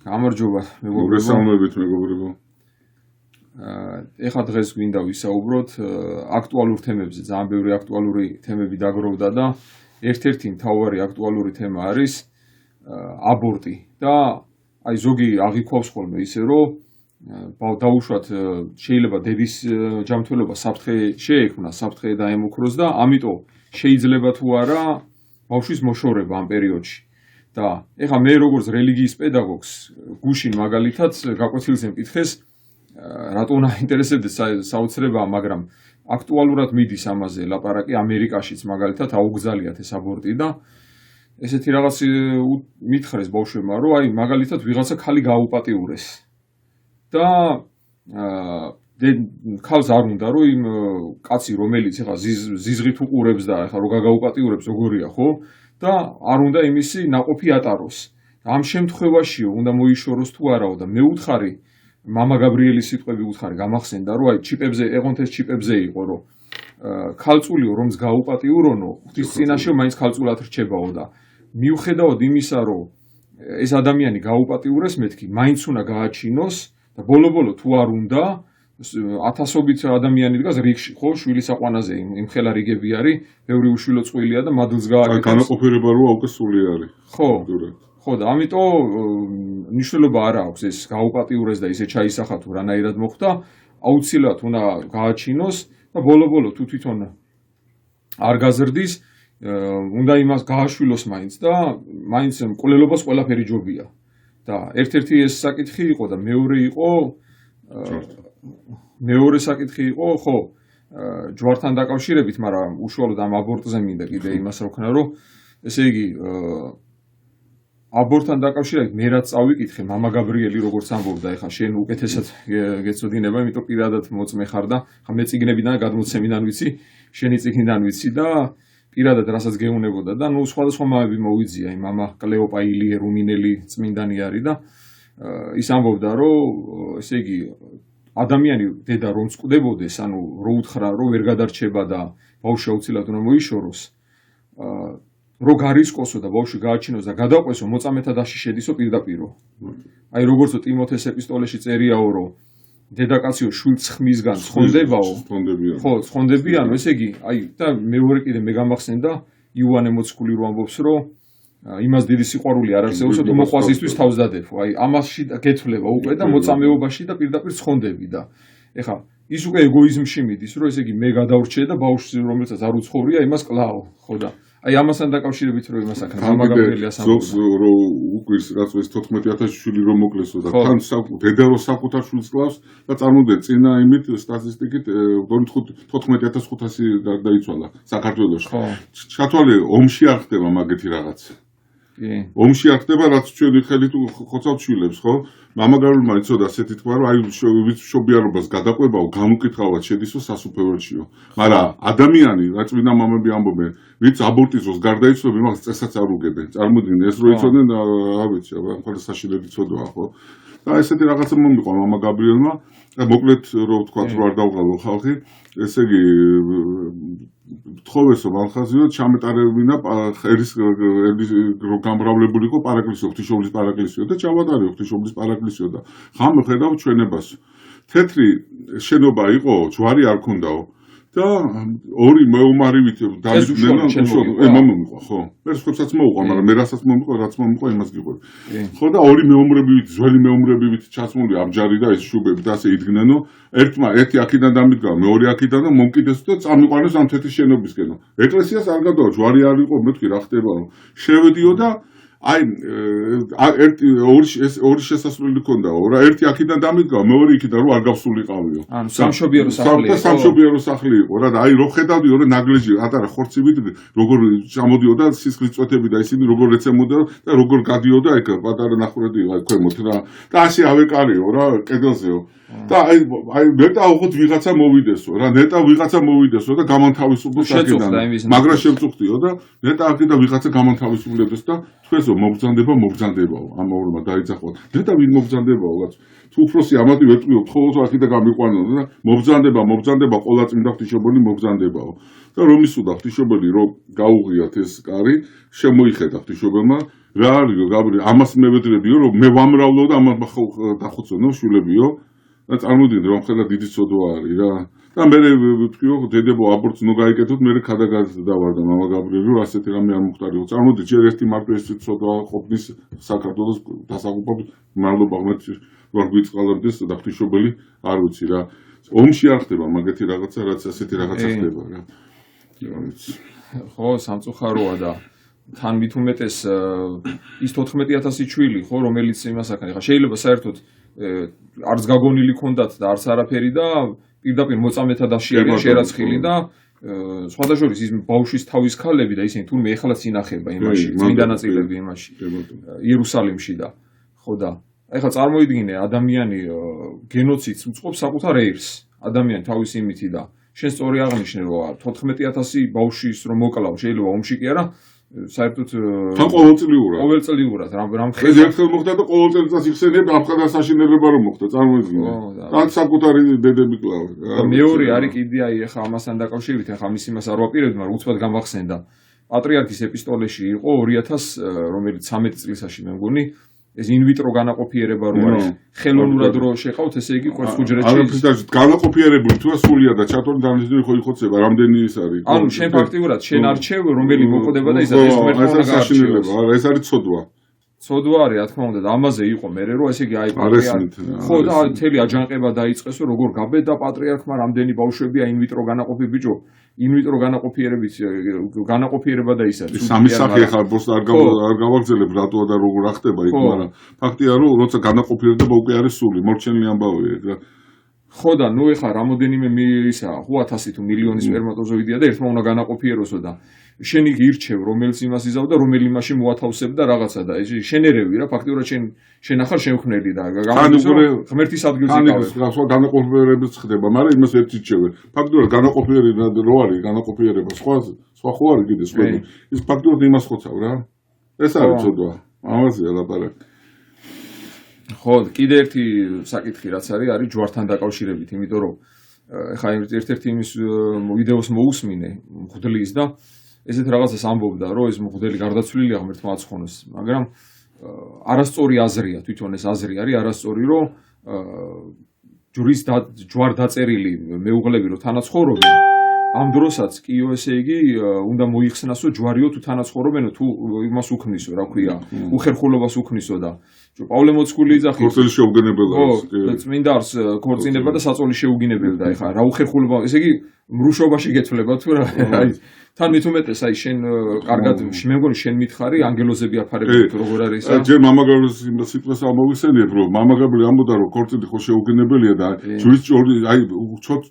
გამარჯობა მეგობრებო. მოგესალმებით მეგობრებო. ეხლა დღეს გვინდა ვისაუბროთ აქტუალურ თემებზე, ძალიან ბევრი აქტუალური თემები დაგროვდა და ერთ-ერთი მთავარი აქტუალური თემა არის აბორტი და აი ზოგი აღიქვავს ხოლმე ისე რომ დაუშვათ შეიძლება დედის ჯანმრთელობა საფრთხე შეექმნა, საფრთხე დაემუქროს და ამიტომ შეიძლება თუ არა ბავშვის მოშორება ამ პერიოდში. და ეხლა მე როგორც რელიგიის პედაგოგს გუშინ მაგალითად გაკვეთილზე მკითხეს რატომ აინტერესებდეს საოცრებაა, მაგრამ აქტუალურად მიდის ამაზე ლაპარაკი ამერიკაშიც მაგალითად აუგზალიათ ეს აბორტი და ესეთი რაღაც მითხრეს ბავშვებმა, რომ აი მაგალითად ვიღაცა ქალი გააუპატიურეს და ქალს არ უნდა რომ იმ კაცი რომელიც ეხლა ზიზღით უყურებს და ეხლა რო გაგაუპატიურებს როგორია ხო და არ უნდა იმისი ნაყოფი ატაროს. ამ შემთხვევაშიო უნდა მოიშოროს თუ არაო და მე უთხარი მამა გაბრიელის სიტყვები უთხარი გამახსენდა რომ აი ჩიპებზე ეღონთ ეს ჩიპებზე იყო რომ ქალწულიო რომს გააუპატიურონო ღვთის წინაშე მაინც ქალწულად რჩებაო და მიუხედავად იმისა რომ ეს ადამიანი გააუპატიურეს მეთქი მაინც უნდა გააჩინოს და ბოლო-ბოლო თუ არ უნდა ათასობით ადამიანი დგას რიგში ხო შვილის აყვანაზე იმ ხელა რიგები არის ბევრი უშვილო წყვილია და მადლს გააკეთებს განაყოფიერება როა უკვე სული არის ხო და ამიტომ მნიშვნელობა არ აქვს ეს გააუპატიურეს და ისე ჩაისახა თუ რანაირად მოხდა აუცილებლად უნდა გააჩინოს და ბოლო-ბოლო თუ თვითონ არ გაზრდის უნდა იმას გააშვილოს მაინც და მაინც მკვლელობას ყველაფერი ჯობია და ერთ-ერთი ეს საკითხი იყო და მეორე საკითხი იყო ხო ჯვართან დაკავშირებით, მაგრამ უშუალოდ ამ აბორტზე მინდა კიდე იმას რა ვქნა რომ ესე იგი აბორტთან დაკავშირებით მე რაც წავიკითხე მამა გაბრიელი როგორც ამბობდა ეხლა შენ უკეთესად გეცოდინება, იმიტომ პირადად მოწმე ხარ და ხა მე წიგნებიდან გადმოცემიდან ვიცი, შენი წიგნიდან ვიცი და პირადად რასაც გეუნებოდა და ნუ სხვადასხვა მამები მოვიძია, აი მამა კლეოპა ილიე რუმინელი წმინდანი არის და ის ამბობდა რომ ესე იგი ადამიანი დედა რომ წკვდებოდეს, ანუ რო უთხრა რომ ვერ გადარჩება და ბავშვი აუცილებლად უნდა მოიშოროს, რო გარისკოსო და ბავშვი გააჩინოს და გადაყვესო, მოწამეთა დასში შედისო პირდაპირო. აი როგორცო ტიმოთეს ეპისტოლეში წერიაო რომ დედაკაციო შვილს ხმისგან ცხონდებაო. ხო, ცხონდებიანო, ესე იგი, აი და მეორე კიდე მე გამახსენდა იოანე მოციქული რო ამბობს რომ იმას დიდი სიყვარული არ არსებობს, თუ მოყვაზისთვის თავს დადეფო. აი ამასში გეთვლება უკვე და მოწამეობაში და პირდაპირ ცხონდები და ეხა ის უკვე ეგოიზმში მიდის, რომ ესე იგი მე გადავრჩე და ბავშვს რომელსაც არ უცხოვრია, იმას კლაო, ხო და აი ამასთან დაკავშირებით რომ იმას აქ მამა გაბრიელიას ამბობს რომ უკვირს რაც ეს 14000 შვილი რომ მოკლესო და თან დედა რო საკუთარ შვილს კლავს და წარმოდე წინა იმით სტატისტიკით 14500 გარდაიცვალა საქართველოში. ჩათვალე ომში არ ხდება მაგეთი რაღაც. ომში არ ხდება რაც ჩვენი ხელით ხოცავთ შვილებს, ხო? მამა გაბრიელმა იცოდა ასეთი თქვა რომ აი მშობიარობას გადაყვებაო განუკითხავად შედისო სასუფეველშიო. მაგრამ ადამიანი რაც წმინდა მამები ამბობენ, ვინც აბორტიზოს გარდაიცვალა, იმას წესაც არ უგებენ. წარმოიდგინე ეს რო იცოდნენ, რა ვიცი, ამ ხოლმე საშინელი იცოდაა, ხო? და ესეთი რაღაცა მომიყვა მამა გაბრიელმა და მოკლედ რო ვთქვა რომ არ დავყალო ხალხი, ესე იგი თხოვესო მალხაზიო ჩამეტარებინა ერის რო გამრავლებული იყო პარაკლისიო, ღვთისმშობლის პარაკლისიო და ჩავატარიო ღვთისმშობლის პარაკლისიო და ხამ ხედავ ჩვენებასო. თეთრი შენობა იყო, ჯვარი არ ქონდაო და ორი მეომარივით დავიდნენ მომიყვა, ხო? მე სხვებსაც მოუყვა, მაგრამ მე რასაც მომიყვა, რაც მომიყვა, იმას გიყვები. ხო და ორი მეომრებივით, ძველი მეომრებივით ჩასმული აბჯარი და ეს შუბები და ასე იდგნენო, ერთი აქედან დამიდგა, მეორე აქედან და მომკიდეს და წამიყვანეს ამ თეთრი შენობისკენო. ეკლესიას არ გადავა, ჯვარი არ იყო, მეთქი რა ხდებაო. შევედიო და აი ორი შესასვლელი ქონდაო რა ერთი აქედან დამიდგა მეორე იქიდან რომ არ გავსულიყავიო ანუ სამშობიარო სახლი იყო რა და აი რო ხედავდიო რა ნაგლეჟი ატარა ხორცივით როგორ ჩამოდიოდა სისხლის წვეთები და ისინი როგორ ეცემოდა და როგორ გადიოდა ეგ პატარა ნახურები აი ქვემოთ რა და ასე ავეკარიო რა კედელზეო და აი ნეტა უღოთ ვიღაცა მოვიდესო რა ნეტა ვიღაცა მოვიდესო და გამანთავისუფლოს აქედან მაგრამ შევწუხდიო და ნეტა აქედან ვიღაცა გამანთავისუფლდეს და თქვენსო მობრძანდებაო ამ ორმა დაიძახვა და ვინ მობრძანდებაო თუ უფროსი ამათი ვეტყვიო თხოვოს აქიდა გამიყვანო და მობრძანდება ყველა წმინდა ღვთისმშობელი მობრძანდებაო და რომ ისუდა ღვთისმშობელი რომ გაუღიათ ეს კარი შემოიხედა ღვთისმშობელმა რა არისო გაბრიელ ამას მე ვეძლებიო რომ მე ვამრავლო და ამას დახოცონო შულებიო და წარმოვიდგინე რომ ხელა დიდი ცოდვა არის რა და მე ვთქვიო დედებო აბორტს ნუ გაიკეთოთ მე გადაგადავარდა მამა გაბრიელი რომ ასეთი რამე არ მოხდარიყო წარმოვიდგინე ჯერ ერთი მარტო ეს ცოდვა ყოფნის საქართველოს დასაღუპად მადლობა ღმერთს რომ გვიწყალებდეს და ღვთისმშობელი არ ვიცი რა ომში არ ხდება მაგეთი რაღაცა რაც ასეთი რაღაცა ხდება რა ხო სამწუხაროა და თან მით უმეტეს ის 14000 ჩვილი ხო რომელიც იმას ახლა შეიძლება საერთოდ არც გაგონილი ქონდათ და არც არაფერი და პირდაპირ მოწამეთა დაშიარეს შერაცხილი და სხვადასხვა ის ბავშვის თავის ქალები და ისინი თურმე ეხლაც ინახება იმაში წმინდა ნაწილები იმაში იერუსალიმში და ხო და ეხლა წარმოიდგინე ადამიანი გენოციდს უწყობს საკუთარ ერს ადამიანი თავის იმითი და შენ სწორი აღნიშნე რომ 14000 ბავშვის რომ მოკლავ შეიძლება ომში კი არა საერთოდ თან ყოველწლიურად რამ ეს ერთხელ მოხდა და ყოველ წელიწადს იხსენიებ აფხაზან საშინელებდა რომ მოხდა წარმოიდგინე თან საკუთარი დედები კლავ მეორე არის კიდე აი ეხა ამასთან დაკავშირებით ეხა ამის იმას არ ვაპირებდი მაგრამ უცბად გამახსენდა პატრიარქის ეპისტოლეში იყო 2000 რომელიც 13 წლისაში მე მგონი ეს ინვიტრო განაყოფიერება რო არის ხელოვნურად რო შეყავთ ესე იგი ყოველ ხუჯრეთში არის განაყოფიერებული თუ სულია და ჩათორი დანისული ხო იხოცება რამდენი ის არის ანუ შენ ფაქტიურად შენ არჩევ რომელი მოყვდება და ისაც ეს მერტყონა გაშინელება არა ეს არის ცოდვა არის რა თქმა უნდა და ამაზე იყო მე რო ესე იგი აი ხო და მთელი აჯანყება დაიწყეს რომ როგორ გაბედა პატრიარქმა რამდენი ბავშვებია ინვიტრო განაყოფი ბიჭო ინვიტრო განაყოფიერება და ის არის სამი სახე ხარ ბოს არ გავაგზელებ რატოა და როგორ ახტება იქ მაგრამ ფაქტია რომ როცა განაყოფიერდება უკვე არის სული მორჩენილი ამბავია ეგ რა ხო და ნუ ეხა რამოდენიმე ისა 1000 თუ მილიონი სპერმატოზოიდია და ერთმა უნდა განაყოფიეროსო და შენ იგი ირჩევ რომელიც იმას იზავ და რომელი იმაში მოათავსებ და რაღაცა და ეს შენერევი რა ფაქტიურად შენ ახალ შემქმნელი და ღმერთის ადგილზე გავე სხვა განაყოფიერებიც ხდება მაგრამ იმას ერთ ირჩევე ფაქტიურად განაყოფიერება რო არის განაყოფიერება სხვა ხო არის კიდე სხვა ის ფაქტიურად იმას ხოცავ რა ეს არის ცოდვა ამაზეა ლაპარაკი ხო კიდე ერთი საკითხი რაც არის ჯვართან დაკავშირებით იმიტომ რომ ეხლა ერთ-ერთი იმის ვიდეოს მოусმინე მღვდლის და ესეთ რაღაცას ამბობდა რომ ეს მღვდელი გარდაცვლილია ღმერთმა აცხონოს მაგრამ არასწორი აზრია თვითონ ეს აზრი არის არასწორი რომ ჯვარ დაწერილი მეუღლები რომ თანაცხოვრობენ ამ დროსაც კიო ესე იგი უნდა მოიხსნასო ჯვარიო თუ თანაცხოვრობენო თუ იმას უქმნისო რა ქვია უხერხულობას უქმნისო და პავლე მოციქული იძახის ქორწილის შეუგინებელობას და წმინდა არს ქორწინება და საწოლის შეუგინებელდა ეხლა რა უხერხულობა ესე იგი მრუშობაში გეცვლება თუ რა აი თან მით უმეტეს აი შენ კარგად მე მგონი შენ მითხარი ანგელოზები აფარებენ თუ როგორ არის ეს ჯერ მამა გაბრიელის სიტყვას ამოვიხსენიებ რომ მამა გაბრიელი ამბობდა რომ ქორწილი ხო შეუგინებელია და ჯვრის აი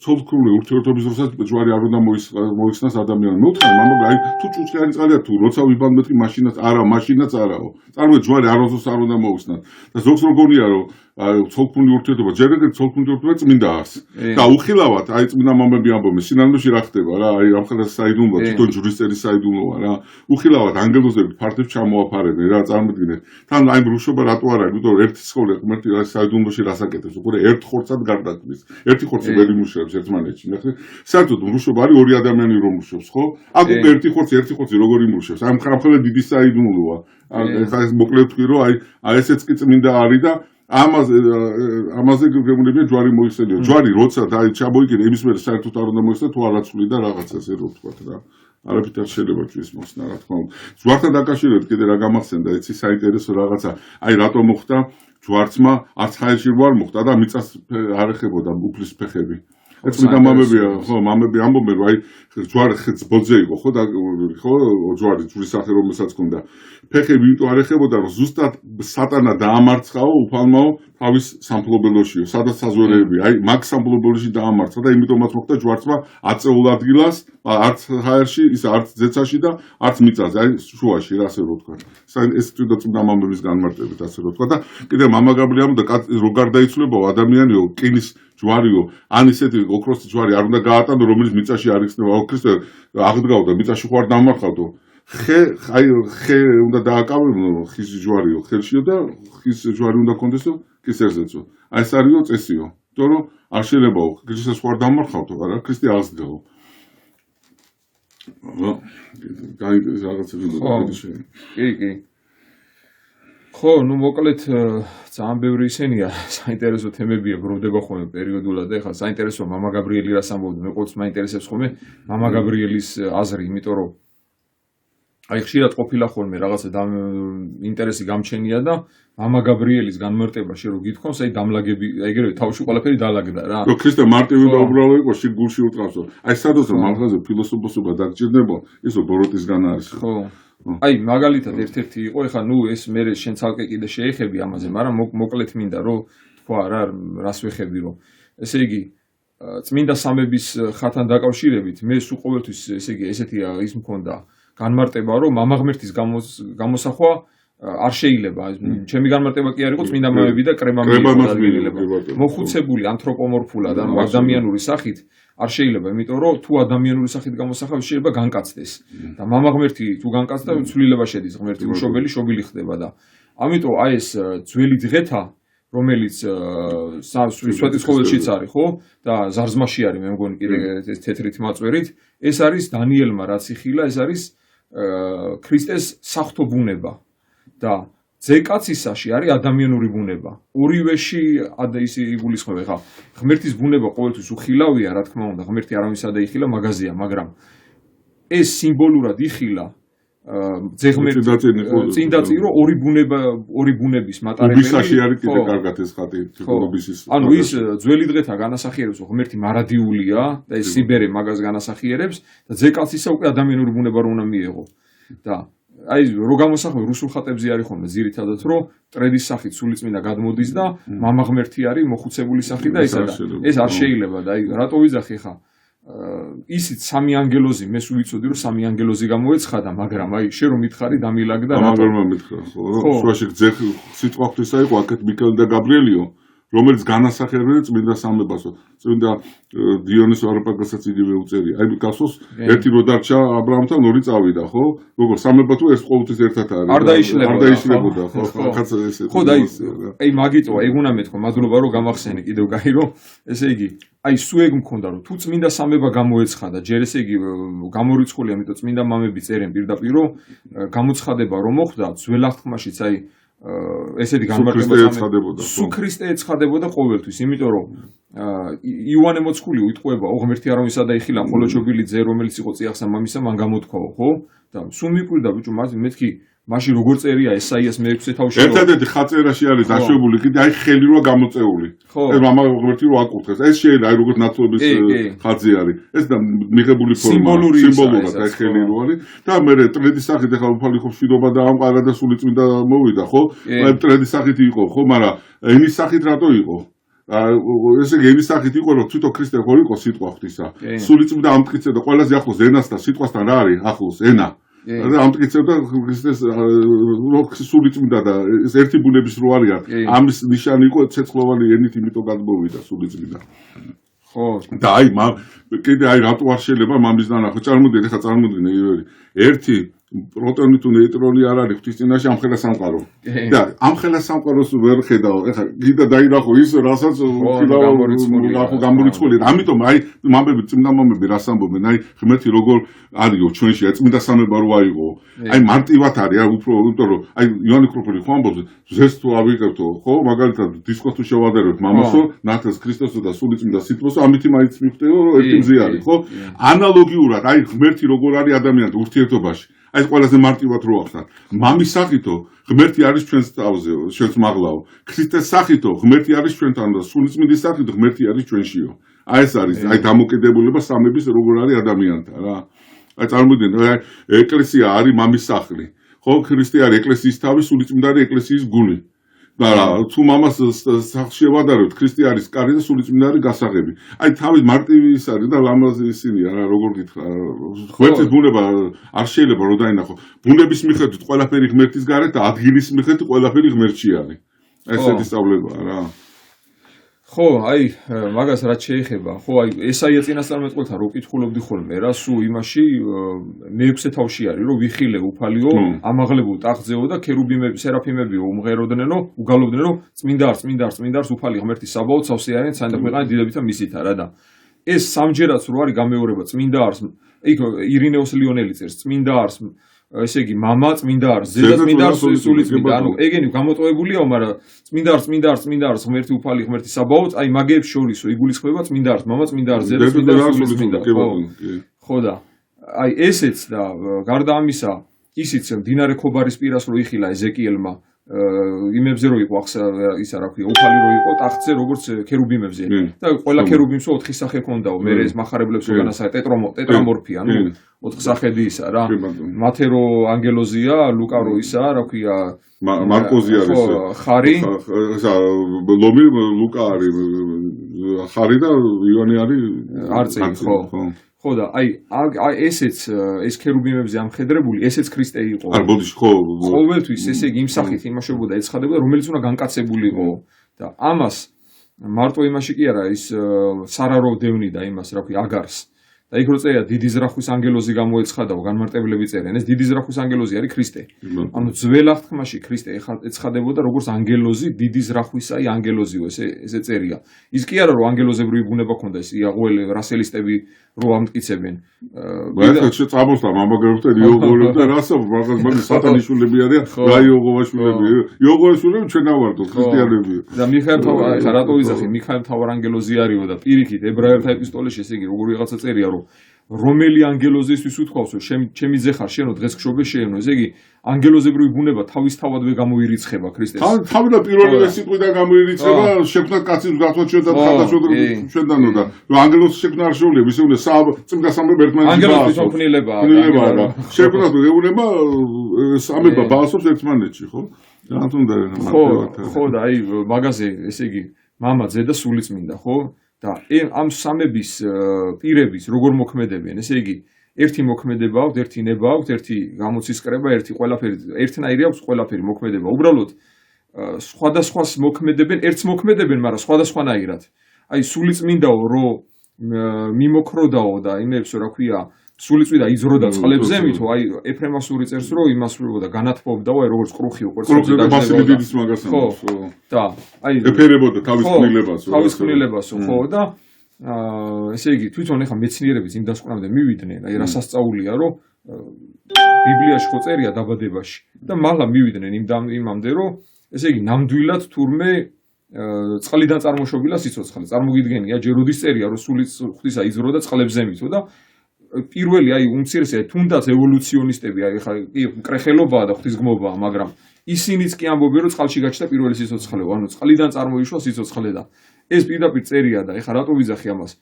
ცოლქმრული ურთიერთობის დროსაც ჯვარი არ უნდა მოიხსნას ადამიანს მე ვთქვი მამა აი თუ ჭუჭხიანი წყალია თუ როცა ვიბან მეთქი მაშინაც არაო წარმოიდგინე ჯვარი არასდროს არ უნდა მოიხსნას და ზოგს რო გონია რომ აი ცოლქმრული ურთიერთობა ჯერ ეგრეთ ცოლქმრული ურთიერთობა წმინდა არის და უხილავად აი წმინდა მამები ამბობენ სინამდვილეში რა ხდება რა აი ამხელა საიდუმლო თვითონ ჯურისტერი საიდუმლოა რა უხილავად ანგელოზები ფართებს ჩამოაფარებენ რა წარმოიდგინე თან აი მრუშობა რატო არ არის იმიტომ რომ ერთი სხეული ღმერთი აი საიდუმლოში რასაკეთებს უკვე ერთ ხორცად გარდაქმნის ერთი ხორცი ვერ იმუშავებს ერთმანეთში ნახე საერთოდ მრუშობა არის ორი ადამიანი რომ მუშაობს ხო აქ უკვე ერთი ხორცი როგორ იმუშავებს ამ ხალხი დიდი საიდუმლოა ეხლა ეს მოკლედ თქვი რომ აი ესეც კი წმინდა არის და ამაზე გეგმებია ჯვარი მოიხსენიო ჯვარი როცა და ჩამოიგინე იმის მერე საერთოდ არ უნდა მოიხსენო თუ არაცვლი და რაღაცა ესე რო ვთქვა რა არაფერ არ შეიძლება ჯვრის მოსნა რა თქმა უნდა ჯვართან დაკავშირებით კიდე რა გამახსენდა იცი საინტერესო რაღაცა აი რატომ მოხდა ჯვარცმა არც ხაერში არ მოხდა და მიწას არ ეხებოდა უფლის ფეხები ეს და მამები ამბობენ რომ აი ჯვარი ხეც ბოძე იყო ხო და ხო ჯვარი ჯვრის სახე რომელსაც ჰქონდა ფეხები იმიტომ არ ეხებოდა რომ ზუსტად სატანა დაამარცხაო უფალმაო თავის სამფლობელოშიო სადაც საზვერეები აი მაგ სამფლობელოში დაამარცხა და იმიტომაც მოხდა ჯვარცმა აწეულ ადგილას არც ჰაერში ის არც ზეცაში და არც მიწაზე აი შუაში რა ასე რო ვთქვა ეს თვითონ წმინდა მამების განმარტებით ასე რო ვთქვა და კიდე მამა გაბრიელი და რო გარდაიცვლებაო ადამიანიო კინის ჯვარიო ან ისეთი ოქროსი ჯვარი არ უნდა გაატანო რომელიც მიწაში არ იხსნება ოქროს აღდგავდა მიწაში ხო არ დამარხავდო ხე უნდა დააკავებინო ხის ჯვარიო ხელშიო და ხის ჯვარი უნდა კონდესო კისერზეცო. აი ეს არისო წესიო. იმიტომ რომ არ შეიძლებაო ქრისტეს ხوار დამარხავთო, არა ქრისტე აღზრდაო. გაიგეს რაღაცები კი. ხო, ნუ მოკლედ ძალიან ბევრი ისენია საინტერესო თემებია ბრუნდება ხოლმე პერიოდულად და ეხლა საინტერესოა მამა გაბრიელი რას ამბობდა, მე ყოველთვის მაინტერესებს ხოლმე მამა გაბრიელის აზრი, იმიტომ რომ აი ხშირად ყოფილა ხოლმე რაღაცა ინტერესი გამჩენია და მამა გაბრიელის განმარტებაში რომ გითხოვს, აი დამლაგები, ეგრევე თავში ყველაფერი დალაგდა რა. რო ქრისტე მარტივი და უბრალო იყო, გულში უტყავსო. აი სადაც მართლაზე ფილოსოფოსობა დაგჭირდება, ისო ბოროტისგან არის. ხო. აი მაგალითად ერთ-ერთი იყო, ეხლა ნუ ეს მე შენ ცალკე კიდე შეეხები ამაზე, მაგრამ მოკლედ მინდა რომ თქვა რა რას ვეხები რომ ესე იგი წმინდა სამების ხათან დაკავშირებით მე სულ ყოველთვის ესე იგი ესეთი ის მქონდა განმარტება რომ მამა ღმერთის გამოსახვა არ შეიძლება ჩემი განმარტება კი არ იყო წმინდა მამები და კრება მოხუცებული ანთროპომორფულად ანუ ადამიანური სახით არ შეიძლება იმიტომ რომ თუ ადამიანური სახით გამოსახავს შეიძლება განკაცდეს და მამა ღმერთი თუ განკაცდა ცვლილება შედის ღმერთი უშობელი შობილი ხდება და ამიტომ აი ეს ძველი დღეთა რომელიც სვეტიცხოველშიც არის ხო და ზარზმაში არის მე მგონი კიდე თეთრით მაწვერით ეს არის დანიელმა რაც იხილა ეს არის ქრისტეს საღვთო ბუნება და ძეკაცისაში არის ადამიანური ბუნება. ორივეში ის იგულისხმება. ხა ღმერთის ბუნება ყოველთვის უხილავია, რა თქმა უნდა, ღმერთი არავის ადაიხილა მაგაზია, მაგრამ ეს სიმბოლურად იხილა წინდაწინ რომ ორი ბუნების მატარებელი. უბისაში არის კიდე კარგად ეს ხატი, უბისის. ანუ ის ძველი დღეთა განასახიერებს, რომ ღმერთი მარადიულია და ეს სიბერე მაგას განასახიერებს და ძეკაცისა უკვე ადამიანური ბუნება რო უნდა მიეღო. და აი რო გამოსახავ რუსულ ხატებზე არის ხოლმე ძირითადად რომ ტრედის სახით სულიწმინდა გადმოდის და მამა ღმერთი არის მოხუცებული სახით და ეს არ შეიძლება და აი რატო ვიძახი ხა ისიც სამი ანგელოზი მე სულ ვიცოდი რომ სამი ანგელოზი გამოეცხადა მაგრამ აი შე რომ მითხარი დამილაგდა რატო მითხრა ხო სულაში ძეხ სიტყვა ღვთისა იყო აქეთ მიქელი და გაბრიელიო რომელიც განასახიერებენ წმინდა სამებასო წმინდა დიონისო არაპაგასაც იგივე უწერია აი გასოს ერთი რო დარჩა ა ブラ ამთან ორი წავიდა ხო როგორ სამება თუ ეს ყოველთვის ერთად არის არ დაიშლებოდა ხო ხაცა ესე ხო და აი მაგიტო ეგ უნდა მეთქვა მადლობა რომ გამახსენე კიდევ გაირო ესე იგი აი სულ ეგ მქონდა რომ თუ წმინდა სამება გამოეცხადა ჯერ ესე იგი გამორიცხული ამიტომ წმინდა მამები წერენ პირდაპირ რომ გამოცხადება რომ მოხდა ძველ აღთქმაშიც აი ესეთი განმარტება სულ ქრისტე ეცხადებოდა ყოველთვის, იმიტომ რომ იოანე მოცხული უტყუება, ღმერთი არავის ადაიხილა, მხოლოდ შობილი ძე, რომელიც იყო წიაღსა მამისა, მან გამოთქვაო, ხო? და სულ მიკვირდა ბიჭო, მეთქი მაშინ როგორ წერია ესაიას მე-6 თავში ერთადერთი ხაწერაში არის დაშვებული კიდე აი ხელი როა გამოწეული ეს მამა ღმერთი რო აკურთხეს ეს შეიძლება აი როგორც ნაცვლობის ხაზი არის ეს და მიღებული ფორმა სიმბოლურად აი ხელი რო არის და მე ტრედის სახით ახლა უფალი ხო მშვიდობა და ამყარა და სულიწმინდა მოვიდა ხო აი ტრედის სახით იყო ხო მაგრამ ენის სახით რატო იყო ესე იგი ენის სახით იყო რომ თვითონ ქრისტე ხო იყო სიტყვა ღვთისა სულიწმინდა ამტკიცებდა ყველაზე ახლოს ენას და სიტყვასთან რა არის ახლოს ენა და ამტკიცებდა ქრისტეს სულიწმინდა და ეს ერთი ბუნების რო არის ამის ნიშანი იყო ცეცხლოვანი ენით იმიტომ გადმოვიდა სულიწმინდა ხო და აი კიდე აი რატო არ შეიძლება მამის დანახვა წარმოდიეთ ახლა წარმოდგინე ერთი პროტონი თუ ნეიტრონი არ არის ღვთის წინაშე ამხელა სამყარო და ამხელა სამყაროს ვერ ხედავ ახლა გიდა დაინახო ის რასაც გამორიცხული ამიტომ აი მამები წმინდა მამები რას ამბობენ აი ღმერთი როგორ არისო ჩვენში აი წმინდა სამება რო აიღო აი მარტივად არის აი უფრო იმიტომ რომ აი იონი კროფელი ხო ამბობს ზეს თუ ავიღებთო ხო მაგალითად დისკოს თუ შევადარებთ მამასო ნათელს ქრისტოსო და სულიწმინდა სიტყვასო ამით მაინც მივხვდეო რომ ერთი მზი არის ხო ანალოგიურად აი ღმერთი როგორ არის ადამიანთან ურთიერთობაში აი ყველაზე მარტივად რო ახსნათ მამის სახითო ღმერთი არის ჩვენს თავზე ჩვენს მაღლაო ქრისტეს სახითო ღმერთი არის ჩვენთან და სულიწმინდის სახითო ღმერთი არის ჩვენშიო აი ეს არის აი დამოკიდებულება სამების როგორ არის ადამიანთან რა აი წარმოვიდგინეთ აი ეკლესია არის მამის სახლი ხო ქრისტე არის ეკლესიის თავი სულიწმინდა არის ეკლესიის გული და თუ მამას სახლში შევადარებთ ქრისტე არის კარი და სულიწმინდა არის გასაღები აი თავის მარტივი ის არის და ლამაზი ისინია რა როგორ გითხრა ღმერთის ბუნება არ შეიძლება რომ დაინახო ბუნების მიხედვით ყველაფერი ღმერთის გარეთ და ადგილის მიხედვით ყველაფერი ღმერთში არის ესეთი სწავლებაა რა ხო, აი, მაგას რაც შეეხება, ხო, აი, ესაია წინასწარმეტყველთან რო კითხულობდი ხოლმე, რა სულ იმაში მეექვსე თავში არის, რომ ვიხილე უფალიო, ამაღლებო ტახტზეო და ქერუბიმები, სერაფიმებიო უმღეროდნენ, უგალობდნენ, რომ წმინდარს უფალი ღმერთის საბაოთ სავსე არიან, საერთოდ ქვეყანა დიდებითა მისითა რა და ეს სამჯერაც რო არის გამეორება წმინდარს, იქ ირინეოს ლიონელი წერს წმინდარს, ესე იგი мама წმინდარს, ზედა წმინდარს, სული წმინდა, ანუ ეგენი გამოტოვებულია, მაგრამ წმინდარს ღმერთი უფალი ღმერთი საბაოთ, აი მაგეებს შორისო იგულისხმება წმინდარს, мама წმინდარს, ზედა წმინდარს, სული წმინდა. ხო და აი ესეც და გარდა ამისა, ისიც მდინარე ქობარის პირას რო იხილა ეზეკიელმა იმებზე რო იყო ისა რა ქვია, უფალი რო იყო ტახტზე როგორც ქერუბიმებზე და ყველა ქერუბიმსო 4 სახე ჰქონდაო, მე ეს מחარებლებს რო განასახე ტეტრამორფი, ანუ 4 სახედი ისა რა. მათე რო ანგელოზია, ლუკა რო ისა, რა ქვია, მარკოზი არის. ხარი, ლომი ლუკა არის, ხარი და ივანე არის არწი, ხო. ხო და აი ესეც ეს ქერუბიმებზე ამხედრებული, ესეც ქრისტე იყო. არ ბოდიში ხო. ყოველთვის ესე იგი იმ სახით იმაშობოდა, ეცხადებოდა, რომელიც უნდა განკაცებულიყო და ამას მარტო იმაში კი არა, ის სარარო დევნიდა იმას, რა ქვია, აგარს. და იქ რო წერია დიდი ზრახვის ანგელოზი გამოეცხადაო, განმარტებლები წერენ, ეს დიდი ზრახვის ანგელოზი არის ქრისტე. ანუ ძველ აღთქმაში ქრისტე ეცხადებოდა როგორც ანგელოზი, დიდი ზრახვისაი ანგელოზიო, ესე წერია. ის კი არა რომ ანგელოზებრივი ბუნება ქონდა, ეს იაღუელ რასელისტები რო ამტკიცებენ. ვაიხა წამოსდა მამაგრებთან იოღოლებთან რასო, მაგას სატანიშვილები არიან, რა იოღოვაშვილები. იოღოვაშვილები ჩვენ ავარდო ქრისტიანები. და მიხაელ ხა რატო ვიზახი, მიხაელ მთავარანგელოზი არისო და პირიქით ებრაელთა ეპისტოლეში ესე იგი როგორ ვიღაცა წერია რომ რომელი ანგელოზისთვის უთქვავსო, ჩემი ძეხარ შენო დღეს გშობე შეენო, ესე იგი ანგელოზებრივი ბუნება თავისთავადვე გამოირიცხება ქრისტეს. თავი და პირველი სიტყვიდან გამოირიცხება, შექმნა კაცის გათხოვა ჩვენდანო და ანგელოზი შექმნა არ შეუძლია, ისე უნდა წმინდა სამება ერთმანეთს ანგელოზი თვითონფრინელება. შექმნა ეუბნება სამება ბაასობს ერთმანეთში, ხო? რა თუნდა ხო და აი მაგაზე ესე იგი მამაძე და სულიწმინდა, ხო? და ამ სამების პირების როგორ მოქმედებენ, ესე იგი ერთი მოქმედება აქვს, ერთი ნება აქვს, ერთი გამოცისკრება, ერთი ყველაფერი, ერთნაირი აქვს ყველაფერი მოქმედება. უბრალოდ სხვადასხვას მოქმედებენ, ერთს მოქმედებენ, მაგრამ სხვადასხვანაირად. აი სულიწმინდაო რო მიმოქროდაო და იმებსო რა ქვია, სულიწმინდა იზროდა წყლებზე მითო, აი ეფრემასური წერს რომ იმას ვლებოდა განათბობდაო, აი როგორც კრუხი უყურს მასილიდის მაგას ამბობს. ხო და აი ეფერებოდა თავის ქმნილებასო. თავის ქმნილებასო, ხო და ესე იგი თვითონ ეხა მეცნიერების იმ დასკვნამდე მივიდნენ, აი რასასწაულია რომ ბიბლიაში ხო წერია დაბადებაში და მაღლა მივიდნენ იმამდე რომ ესე იგი ნამდვილად თურმე წყლიდან წარმოშობილა სიცოცხლე. წარმოგიდგენია ჯერ როდის წერია რომ სული ღვთისა იზროდა წყლებზე მითო და პირველი აი უმცირესია თუნდაც ევოლუციონისტები აი ხა კრეხელობაა და ღვთისგმობაა, მაგრამ ისინიც კი ამბობენ რომ წყალში გაჩნდა პირველი სიცოცხლე, ანუ წყლიდან წარმოიშვა სიცოცხლე და ეს პირდაპირ წერია და ეხა რატო ვიზახი ამას?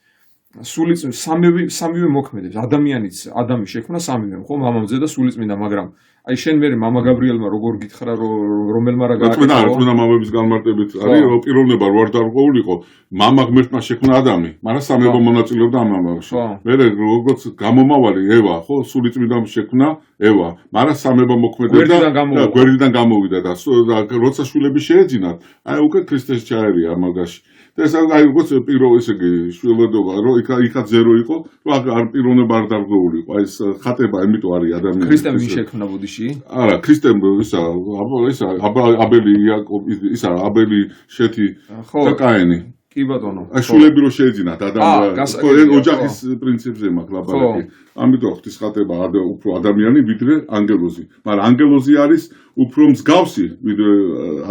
სამივე მოქმედებს, ადამიანიც, ადამი შექმნა სამივე, ხო, მამამძე და სულიწმინდა, მაგრამ აი შენ მე მამა გაბრიელმა როგორ გითხრა რომელმა რა გააკეთა? რა მამების განმარტებით არის რომ პიროვნება რო არ დარღვეულიყო, მამა ღმერთმა შექმნა ადამი, მაგრამ სამება მონაწილეობდა ამ ამბავში. მე როგორც გამომავალი ევა, ხო, სულიწმინდა შექმნა ევა, მაგრამ სამება მოქმედებდა და გვერდიდან გამოვიდა და როცა შვილები შეეძინათ, აი უკვე ქრისტეს ჩაერია მაგაში. და ეს აი როგორც პიროვ ესე იგი შვილებობა რომ იქაც ზერო იყო, რომ არ პიროვნება არ დარღვეულიყო. აი ეს ხატება იმიტომ არის ადამიანი. ქრისტემ ვინ შექმნა ბუდიში? არა, ქრისტემ ისა აბელი იაკობი, ისა აბელი შეთი და კაენი. კი ბატონო. აი შვილები რო შეეძინათ ადამიანს, ოჯახის პრინციპზე მაქვს ლაბარაკი. ამიტომ ღვთის ხატება უფრო ადამიანი ვიდრე ანგელოზი. მაგრამ ანგელოზი არის უფრო მსგავსი ვიდრე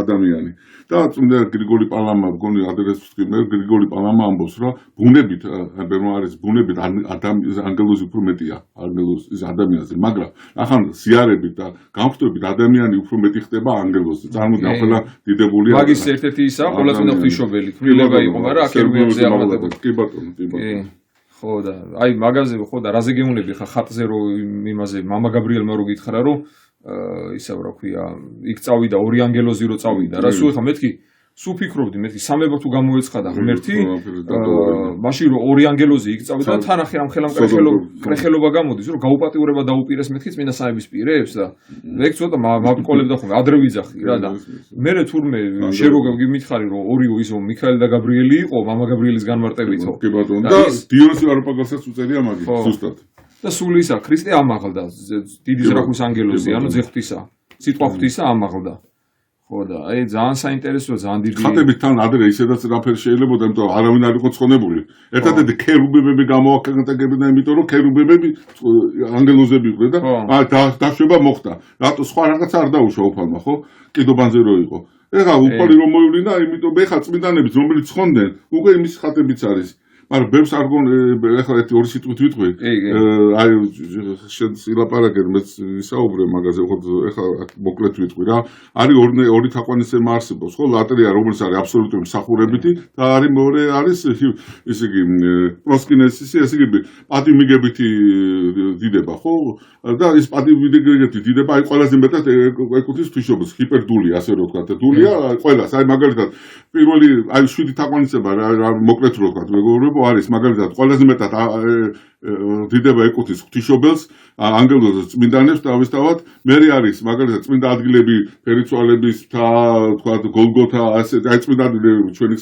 ადამიანი. და წმინდა გრიგოლი პალამა, მგონი ადრეს ვთქვი, მე გრიგოლი პალამა ამბობს, რომ ბუნებით, არის ბუნებით ანგელოზი უფრო მეტია, ანგელოზი ადამიანზე, მაგრამ ახლა ზიარებით და განხტვებით ადამიანი უფრო მეტი ხდება ანგელოზზე. წარმოიდგინე, ყველა დიდებულია. მაგის ერთ-ერთი ისაა, ყოვლადწმინდა ღვთისმშობელი, ქმნილება იყო, მაგრამ აქერუებზე აღმატებოდა. კი ბატონო, კი ბატონო. ხო და აი მაგაზე ხო და რაზე გეუნები ხა ხატზე რო იმაზე მამა გაბრიელმა რო გითხრა რომ ისა რა ქვია იქ წავიდა ორი ანგელოზი რო წავიდა რა სულ ხა მეთქი სულ ფიქრობდი მეთქი სამება თუ გამოეცხადა ღმერთი მაშინ რომ ორი ანგელოზი იქწავდა და თან ახლა ამ ხელამ კრეხელობა გამოდის რომ გაუპატიურება დაუპირეს მეთქი წმინდა სამების პირებს და ეგ ცოტა მაბკოლებდა ხოლმე ადრე ვიძახი რა და მე თურმე შეგოგა მითხარი რომ ორიო ისო მიქაელი და გაბრიელი იყო მამა გაბრიელის განმარტებითო კი ბატონო და დიონისი აროპაგასაც უწერია მაგით ზუსტად და სულ ისა ქრისტე ამაღლდა დიდი ზრახვის ანგელოზი ანუ ძეხვთისა სიტყვა ღვთისა ამაღლდა ხო და აი ძალიან საინტერესოა ძალიან დიდი ხატებით თან ადრე ისედაც რაფერი შეიძლება და იმიტომ არავინ არ იყო ცხონებული ერთადერთი ქერუბებები გამოაკეთებდნენ იმიტომ რომ ქერუბებები ანგელოზები იყვნენ და დაშვება მოხდა რატო სხვა რაღაც არ დაუშვა უფალმა ხო კიდობანზე რო იყო ეხლა უფალი რომ მოივლინა იმიტომ ეხლა წმინდანებიც რომელიც ცხონდნენ უკვე იმის ხატებიც არის მაგრამ ბევრს არ ეხლა ერთი ორი სიტყვით ვიტყვი აი შენ სილაპარაკერ მეც ისაუბრე მაგაზე ხო ეხლა მოკლედ ვიტყვი რა არის ორი თაყვანისცემა არსებობს ხო ლატრია რომელიც არის აბსოლუტური მსახურებითი და არის მეორე არის ესე იგი პროსკინესისი ესე იგი პატიმიგებითი დიდება ხო და ის პატიმიგებითი დიდება აი ყველაზე მეტად ეკუთვნის ღვთისმშობელს ჰიპერდულია ასე რომ ვთქვა და დულია ყველას აი მაგალითად პირველი აი 7 თაყვანისცემა რა მოკლედ რო ვთქვა მეგობრებო არის მაგალითად ყველაზე მეტად დიდება ეკუთვნის ღვთისმშობელს ანგელოზს წმინდანებს თავისთავად მე არის მაგალითად წმინდა ადგილები ფერიცვალების მთა თქვა გოლგოთა ასე აი წმინდა ჩვენი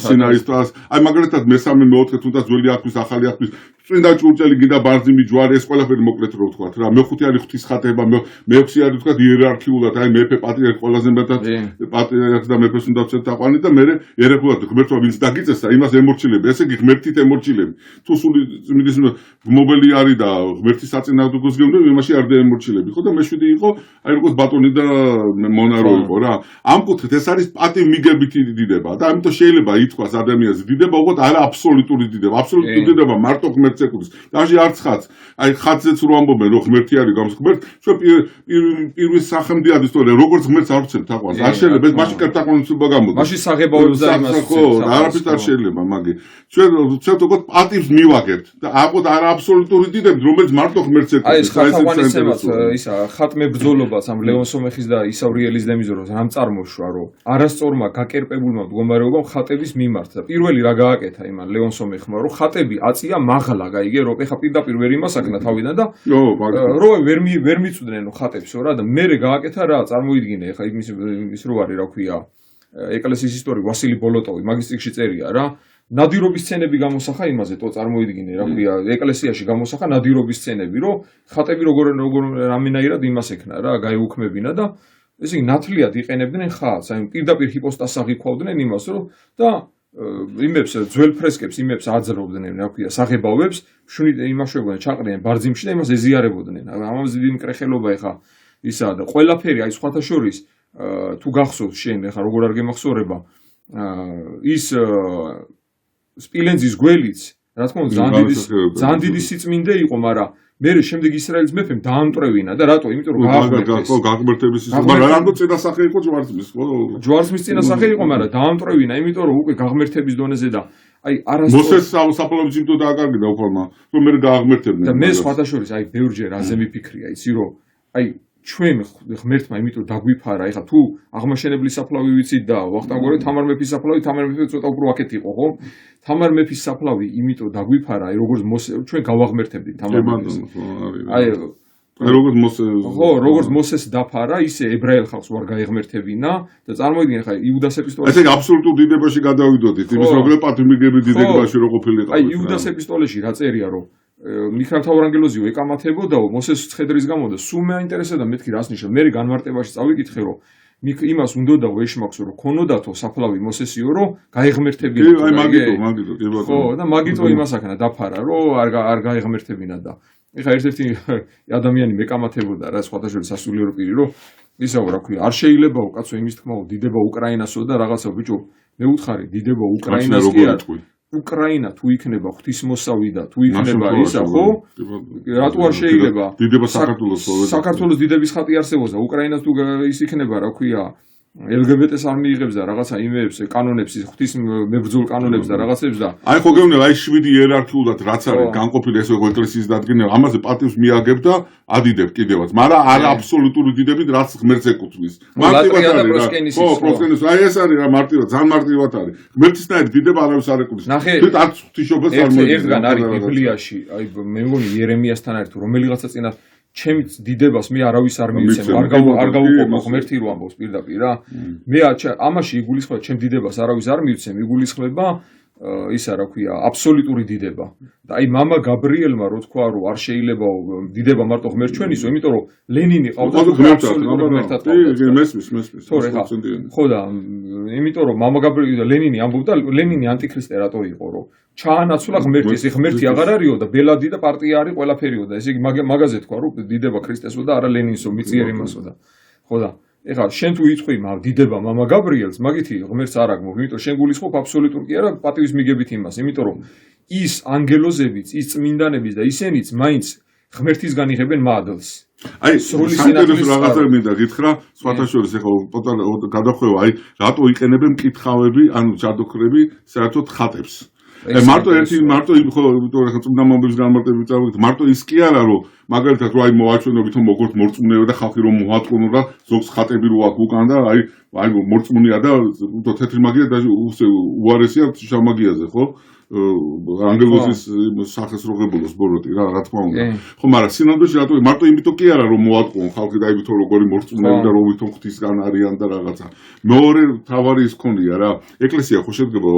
სინაის თას აი მაგალითად მესამე მეოთხე თუნდაც ძველი აღთვის ახალი აღთვის წმინდა ჭურჭელი გინდა ბარძიმი ჯვარი ეს ყველაფერი მოკლედ რო ვთქვა რა მეხუთე არის ღვთის ხატება მეექვსე არის თქვა იერარქიულად აი მეფე პატრიარქი ყველაზე მეტად პატრიარქს და მეფეს უნდა ვცეთ თაყვანი და მე ერებულად ღმერთმა ვინც დაგიწესა იმას ემორჩილები ესე იგი ღმერთით ემორჩილები თუ სული წმინდის მობელი არის და ღმერთის საწინააღმდეგოს გეუბნები იმაში არ დაემორჩილები ხო და მეშვიდე იყო აი როგორც ბატონი და მონარო იყო რა ამ კუთხით ეს არის პატიმიგებითი დიდება და ამიტომ შეიძლება ითქვას ადამიანზე დიდება უბრალოდ არა აბსოლუტური დიდება აბსოლუტური დიდება მარტო ღმერთს ეკუთვნის даже არც ხატს აი ხატზეც რო ამბობენ რომ ღმერთი არის გამსხმერთ ჩვენ პირველ სახემდე არის თორე როგორც ღმერთს არ ვცემთ თაყვანს არ შეიძლება ეს მაშინ კერტაკონიცება გამოდის მაშინ საღებავებს და იმას ხო არაფერს არ შეიძლება მაგი ჩვენ როგორც პატივს მივაგებთ და აყოთ არა აბსოლუტური დიდები რომელიც მარტო ღმერთს ეკუთვნის აი ეს ხატავანისებაც ისა ხატმე ბრძოლობას ამ ლეონ სომეხის და ისავრიელის დემიზოროს რამ წარმოშვა რომ არასწორმა გაკერპებულმა მდგომარეობამ ხატების მიმართ და პირველი რა გააკეთა იმან ლეონ სომეხმა რომ ხატები აწია მაღლა გაიგე რომ ეხა პირდაპირ ვერ იმასაკნა თავიდან და რომ ვერ მიწვდნენ ხატებსო რა და მე გააკეთა რა წარმოიდგინე ეხა ის რო არის რა ქვია ეკლესიის ისტორიკ ვასილი ბოლოტოვი მაგისტრში წერია რა ნადირობის სცენები გამოსახა იმაზე თო წარმოიდგინე რა ქვია ეკლესიაში გამოსახა ნადირობის სცენები რომ ხატები როგორ რამენაირად იმას ექნა რა გაეუქმებინა და ესე იგი ნათლიად იყენებდნენ ხატს აი პირდაპირ ჰიპოსტასს აღიქვავდნენ იმას რომ და იმებს ძველ ფრესკებს იმებს აძრობდნენ რა ქვია საღებავებს იმაშვებდნენ ჩაყრიან ბარძიმში და იმას ეზიარებოდნენ ამაზე დიდი მკრეხელობა ეხა ისა და ყველაფერი აი სხვათა შორის თუ გახსოვს შენ ეხა როგორ არ გემახსოვრება ის სპილენძის გველიც რა თქმა უნდა ძალიან დიდი სიწმინდე იყო მაგრამ მე შემდეგ ისრაელის მეფემ დაამტვრევინა და რატო იმიტომ რომ გაღმერთების მაგრამ რამო წინასახე იყო ჯვარცმის ხო ჯვარცმის წინასახე იყო მაგრამ დაამტვრევინა იმიტომ რომ უკვე გაღმერთების დონეზე და აი მოსეს საფლავებს იმდო დააკარგდა უფალმა რომ მე გააღმერთებდნენ და მე სხვათა შორის აი ბევრჯერ აზე მიფიქრია იცი რომ აი ჩვენ ღმერთმა იმიტომ დაგვიფარა ეხლა თუ აღმაშენებლის საფლავი ვიცით და ვახტანგორე თამარ მეფის საფლავი თამარ მეფე ცოტა უფრო აქეთ იყო ხო თამარ მეფის საფლავი იმიტომ დაგვიფარა აი როგორც ჩვენ გავაღმერთებდით თამარ მეფეს აი როგორც მოსეს დაფარა ისე ებრაელ ხალხს ვარ გაეღმერთებინა და წარმოიდგინე ხა იუდას ეპისტოლეში ესე აბსოლუტურ დიდებაში გადავიდოდით იმის როგორ პატიმიგები დიდებაში რო ყოფილიყავით აი იუდას ეპისტოლეში რა წერია რომ მიქრათაურ ანგელოზიო ეკამათებოდაო მოსეს ცხედრის გამო და სულ მეინტერესებდა მეთქი რას ნიშნავს მე განმარტებაში წავიკითხე რომ იმას უნდოდაო ეშმაკსო რომ ქონოდათო საფლავი მოსესიო რომ გაეღმერთებინა აი მაგიტო ხო და მაგიტო იმას აქნა დაფარა რომ არ გაეღმერთებინა და ეხა ერთ-ერთი ადამიანი მეკამათებოდა რა სხვათა შორის სასულიერო პირი რომ ისაო რა ქვია არ შეიძლებაო კაცო იმის თქმაო დიდება უკრაინასო და რაღაცა ბიჭო მე უთხარი დიდება უკრაინას კი არ უკრაინა თუ იქნება ღვთისმოსავი და თუ იქნება ისა ხო რატო არ შეიძლება დიდება საქართველოს საქართველოს დიდების ხატი არსებობს და უკრაინას თუ ის იქნება რა ქვია LGBT-ს არ მიიღებს და რაღაცა იმეებს, კანონებს, ღვთის მებრძოლ კანონებს და რაღაცებს და აი ხო გეუბნები, აი 7 იერარქიულად რაც არის განყოფილი ესე ეკლესიის დადგენა, ამაზე პატივს მიაგებ და ადიდებ კიდევაც, მაგრამ არა აბსოლუტური დიდებით, რაც ღმერთს ეკუთვნის. მარტივად არის რა. პროსკენის, აი ეს არის რა მარტივად, ძალიან მარტივად არის. ღმერთისნაირ დიდება არავის არ ეკუთვნის. თვით არც ღვთისმშობელს არ მოიძებნა. ერთგან არის ბიბლიაში, აი მე მგონი იერემიასთან ერთად რომელიღაცა წინა ჩემ დიდებას მე არავის არ მივიცემ, არ გავუყოფო ღმერთი რო ამბობს პირდაპირ რა. მე ამაში იგულისხმება ჩემ დიდებას არავის არ მივიცემ, იგულისხმება ისა რა ქვია, აბსოლუტური დიდება. და აი მამა გაბრიელმა რო თქვა რომ არ შეიძლება დიდება მარტო ღმერთ ჩვენისო, იმიტომ რომ ლენინი ყავდა აბსოლუტურ ღმერთად ყავდა. მესმის. ხო და იმიტომ რომ მამა გაბრიელი და ლენინი ამბობდა, ლენინი ანტიქრისტე რატო იყო რომ ჩაანაცვლა ღმერთი, ეს ღმერთი აღარ არისო და ბელადი და პარტია არის ყველაფერიო და ესე იგი მაგაზე თქვა რომ დიდება ქრისტესო და არა ლენინსო, მიწიერ იმასო და ხო და ეხლა შენ თუ იტყვი დიდება მამა გაბრიელს, მაგითი ღმერთს არ აგმობ, იმიტომ შენ გულისხმობ აბსოლუტურ კი არა პატივის მიგებით იმას, იმიტომ რომ ის ანგელოზებიც, ის წმინდანებიც და ისენიც მაინც ღმერთისგან იღებენ მადლს. აი სრული სინათლის რაღაცა მინდა გითხრა, სხვათა შორის ეხლა გადახვევა, აი რატო იყენებენ მკითხავები, ანუ ჯადოქრები საერთოდ ხატებს. მარტო წმინდა მომბრის განმარტებით წავიდეთ, მარტო ის კი არა რომ მაგალითად რომ აი მოვაჩვენოთ რომ როგორც მორწმუნეა და ხალხი რომ მოატყუნა და ზოგს ხატები რო აქვს უკან და აი მორწმუნეა და თეთრი მაგია და უარესია შამაგიაზე ხო ანგელოზის სახეს როღებულოს ბოროტი რა თქმა უნდა ხო მაგრამ სინამდვილეში რატო მარტო იმიტომ კი არა რომ მოატყუონ ხალხი და ვითომ როგორი მორწმუნეები და რომ ვითომ ღვთისგან არიან და რაღაცა მეორე თავარი ის ქონია რა ეკლესია ხო შედგება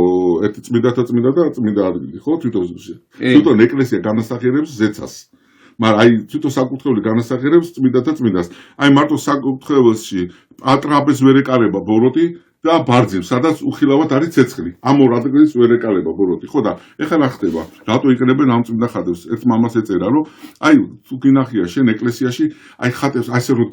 ერთი წმინდათა წმინდა და წმინდა ადგილი ხო თვითონ ეკლესია განასახიერებს ზეცას მაგრამ აი თვითონ საკურთხეველი განასახიერებს წმინდათა წმინდას აი მარტო საკურთხეველში ატრაპეზს ვერ ეკარება ბოროტი და ბარძიმ, სადაც უხილავად არის ცეცხლი. ამ ორ ადგილას ვერ ეკარება ბოროტი, ხო და ეხლა რა ხდება? რატო იყენებენ ამ წმინდა ხატებს? ერთ მამას ეწერა, რომ აი თუ გინახია შენ ეკლესიაში, აი ხატებს ასე რომ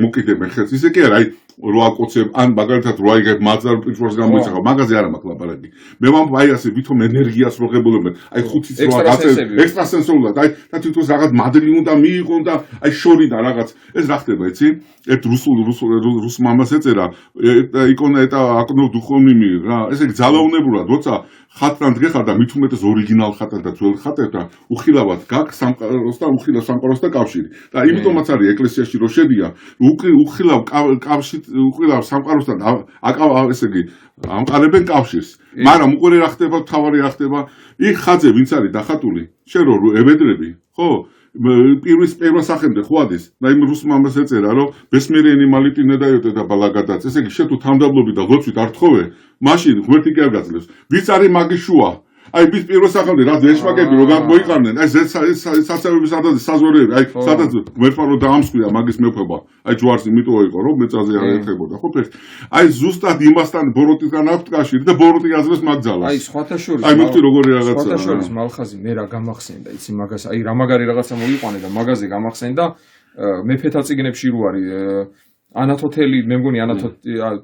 მოკიდებენ ხელს, ისე კი არა, აი რო აკოცებ, ან მაგალითად რო აიღებ მაწარ პირშორს გამოიცახა, მაგაზე არ მაქვს ლაპარაკი. მე ვამბობ აი ასე ვითომ ენერგიას რო ღებულებენ, აი ხუთიც რო აკაცებ, ექსტრასენსორულად, აი და თვითონ რაღაც მადლი უნდა მიიღონ და აი შორიდან რაღაც. ეს რა ხდება, იცი? ერთ რუს მამას ეწერა, იკონა eta აკნო დუხოვნი მი რა. ესე იგი ძალაუნებურად, როცა ხატთან დგეხარ და მით უმეტეს ორიგინალ ხატთან და ძველ ხატებთან უხილავად გაქვს სამყაროს და უხილავ სამყაროს და კავშირი. და იმიტომაც არის ეკლესიაში რო შედია, უხილავ კავშირი უყვილავ სამყაროსთან ესე იგი ამყარებენ კავშირს მაგრამ უყურე რა ხდება თავარი რა ხდება იქ ხაძე ვინც არის დახატული შენ რო ებედრები ხო პირველ სახემდე ხო ადის და იმ რუს მამას ეწერა რომ ბესმერენი მალიტინე დაიოტე და ბალაგადაც ესე იგი შენ თუ თამდაბლობი და ლოცვით არ თხოვე მაშინ ღმერთი კი არ გაძლევს ვის არის მაგის შუა აი ვის პირველ სახემდე რა ეშმაკები რო გამოიყარნენ აი საცავების სადაც საზორები აი სადაც ღმერთმა რო დაამსხვია მაგის მეფობა აი ჯვარს იმიტომ იყო რომ მეწაზე არ ეხებოდა ხო ფეხ აი ზუსტად იმასთან ბოროტისგან აქვს კავშირი და ბოროტი აზრებს მაგძალას აი სხვათა შორის აი მოვთი როგორი რაღაცა სხვათა შორის მალხაზი მე რა გამახსენდა იცი მაგას აი რა მაგარი რაღაცა მოიყვანე და მაგაზე გამახსენდა მეფეთა წიგნებში რო არის ანათოთელი მე მგონი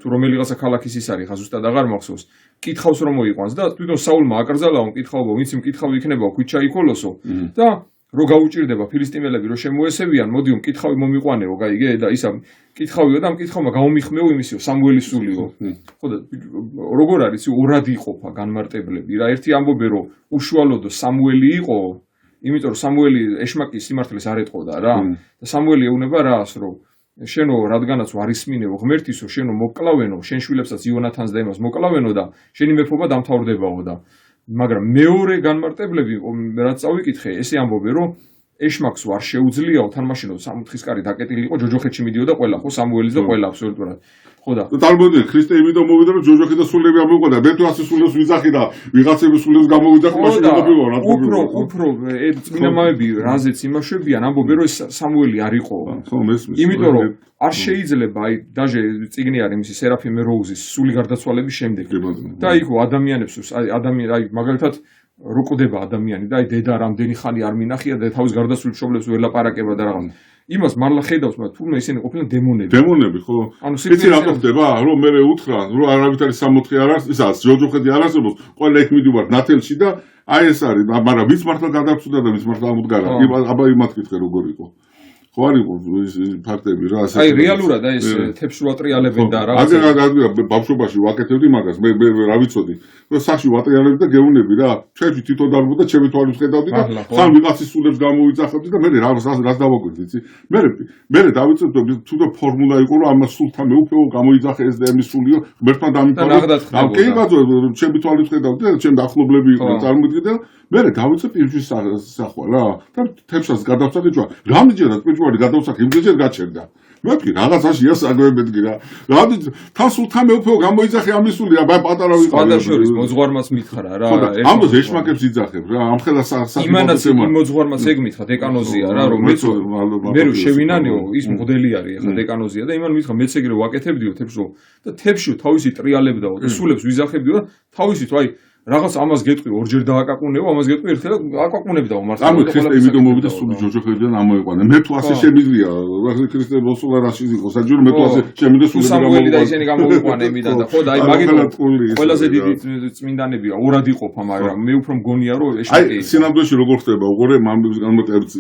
თუ რომელიღაცა ქალაქის ის არის ხა ზუსტად აღარ მახსოვს კითხავს რომ მოიყვანს და თვითონ საულმა აკრძალაო მკითხაობა ვინც მკითხავი იქნება ქვით ჩაიქოლოსო და რო გაუჭირდება ფილისტიმელები რო შემოესევიან მოდიო მკითხავი მომიყვანეო გაიგე და ისა მკითხავიო და მკითხავმა გამომიხმეო იმისიო სამუელის სულიო ხო და როგორ არის ორად იყოფა განმარტებლები რა ერთი ამბობენ რომ უშუალოდ სამუელი იყო იმიტომ რომ სამუელი ეშმაკის სიმართლეს არ ეტყოდა რა და სამუელი ეუბნება რას რომ შენო რადგანაც ვარისმინეო ღმერთისო შენო მოკლავენო შენ შვილებსაც იონათანს და იმას მოკლავენო და შენი მეფობა დამთავრდებაო და მაგრამ მეორე განმარტებლები რაც წავიკითხე ესე ამბობენ რომ ეშმაკს არ შეუძლიაო თან მაშინო სამოთხის კარი დაკეტილი იყო ჯოჯოხეთში მიდიოდა ყველა ხო სამუელის და ყველა აბსოლუტურად ხო და დარბოდი ქრისტე იმიტომ მოვიდა რომ ჯოჯოხი და სულები ამოყვდა მე თუ ასე სულებს ვიზახი და ვიღაცების სულებს გამოვიძახი მაშინ მოგბილო რა უფრო წმინდამავები რაზეც იმაშვებიან ამბობენ რომ სამუელი არ იყო ხო მესმის იმიტომ რომ არ შეიძლება აი დაჟე წიგნი არის მისი სერაფიმე როუზის სული გარდაცვალების შემდეგ და იქო ადამიანებს აი მაგალითად რო კვდება ადამიანი და აი დედა რამდენი ხანი არ მინახია და თავის გარდაცვლილ მშობლებს ველაპარაკება და რაღაც იმას მარლა ხედავს მაგრამ თურმე ისინი ყოფილან დემონები ხო ანუ იცი რატო ხდება რომ მე უთხრა რომ არავითარი სამოთხე არ არის ისა ჯოჯოხეთი არ არსებობს ყველა იქ მიდივარ ნათელში და აი ეს არის მაგრამ ვის მართლა გადავწუდა და ვის მართლა ამოდგარა აბა იმათ კითხე როგორ იყო ხო არ იყო ფაქტები რა ასე. აი რეალურად ეს თებს ვატრიალებენ და რაღაცა. აგერ ბავშვობაში ვაკეთებდი მაგას, მე რა ვიცოდი. სახში ვატრიალებდი და გეუნები რა. ჩემში თვითონ დარბოდა, ჩემი თვალით ხედავდი და ხან ვიღაცის სულებს გამოვიძახებდი და მე რას დავაკვირდი, იცი? მე დავიწყებდი თუ და ფორმულა იყო რომ ამას სულთან მეუფეო გამოიძახე ეს და ამის სულიო ღმერთთან დამიფარო. კი ბაძო, ჩემი თვალით ხედავდი და ჩემ ახლობლები იყვნენ წარმოიდგინე მე დავიწყე პირშვის სახვა რა და თებსას გადავსახე ჯვა რამდენჯერაც პირშვარი გადავსახე იმდენჯერ გაჩერდა მე ვთქვი რაღაცაშია საგვებეთგი რა თან სულთან მეუფეო გამოიძახე ამის სული რა პატარა ვიყავი სხვადასხვა მოძღვარმას მითხრა რა ამბობს ეშმაკებს იძახებ რა ამ ხელა იმანაც მოძღვარმას ეგ მითხრა დეკანოზია რა რომ მე რო შევინანიო ის მოდელი არის ახლა დეკანოზია და იმან მითხრა მეც ეგრე ვაკეთებდიო თებსო და თებსში თავისი ტრიალებდაო და სულებს ვიზახებდიო და თავისით აი რაღაც ამას გეტყვი ორჯერ დააკაკუნეო, ამას გეტყვი ერთხელ და აკაკუნებდაო მართლა. ამო ქრისტე იმედო მოვიდა სული ჯოჯოხებიდან ამოიყვანა. მე თუ ასე შემიძლია, ქრისტე მოსულა რაში იყო, საჯურო მე თუ ასე შემიძლია სული სამუელი და ისინი გამოვიყვანა იმიდან და ხო და აი მაგით ყველაზე დიდი წმინდანებია, ორად იყოფა, მაგრამ მე უფრო მგონია რომ აი სინამდვილეში როგორ ხდება, უყურე მამების განმარტებით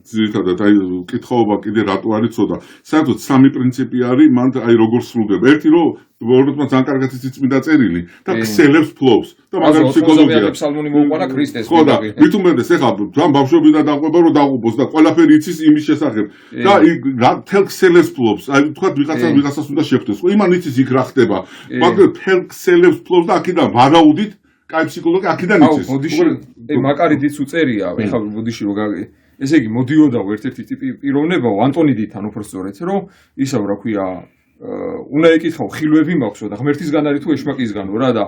ძირითადად აი კითხაობა კიდე რატო არის ცოტა. საერთოდ სამი პრინციპი არის, მან აი როგორ სრულდება. ერთი რომ ვოროდმა ძალიან კარგად იცი წმინდა წერილი და ქსელებს ფლობს და მაგალითად ფსიქოლოგია ფსალმონი მოუყვანა ქრისტეს ხო და მით უმეტეს ეხლა ძალიან ბავშვობიდან დაყვება რომ დაღუპოს და ყველაფერი იცის იმის შესახებ და რა თელ ქსელებს ფლობს აი თქვა ვიღაცას უნდა შეხვდეს ხო იმან იცის იქ რა ხდება მაგრამ თელ ქსელებს ფლობს და აქედან ვარაუდით კაი ფსიქოლოგი აქედან იცის ბოდიში მაკარიდიც უწერია ეხლა ბოდიში რო ესე იგი მოდიოდაო ერთ-ერთი ტიპი პიროვნებაო ანტონიდიდან უფრო სწორედ რომ ისევ რა ქვია უნდა ეკითხავ ხილვები მაქვსო და ღმერთისგან არის თუ ეშმაკისგანო რა და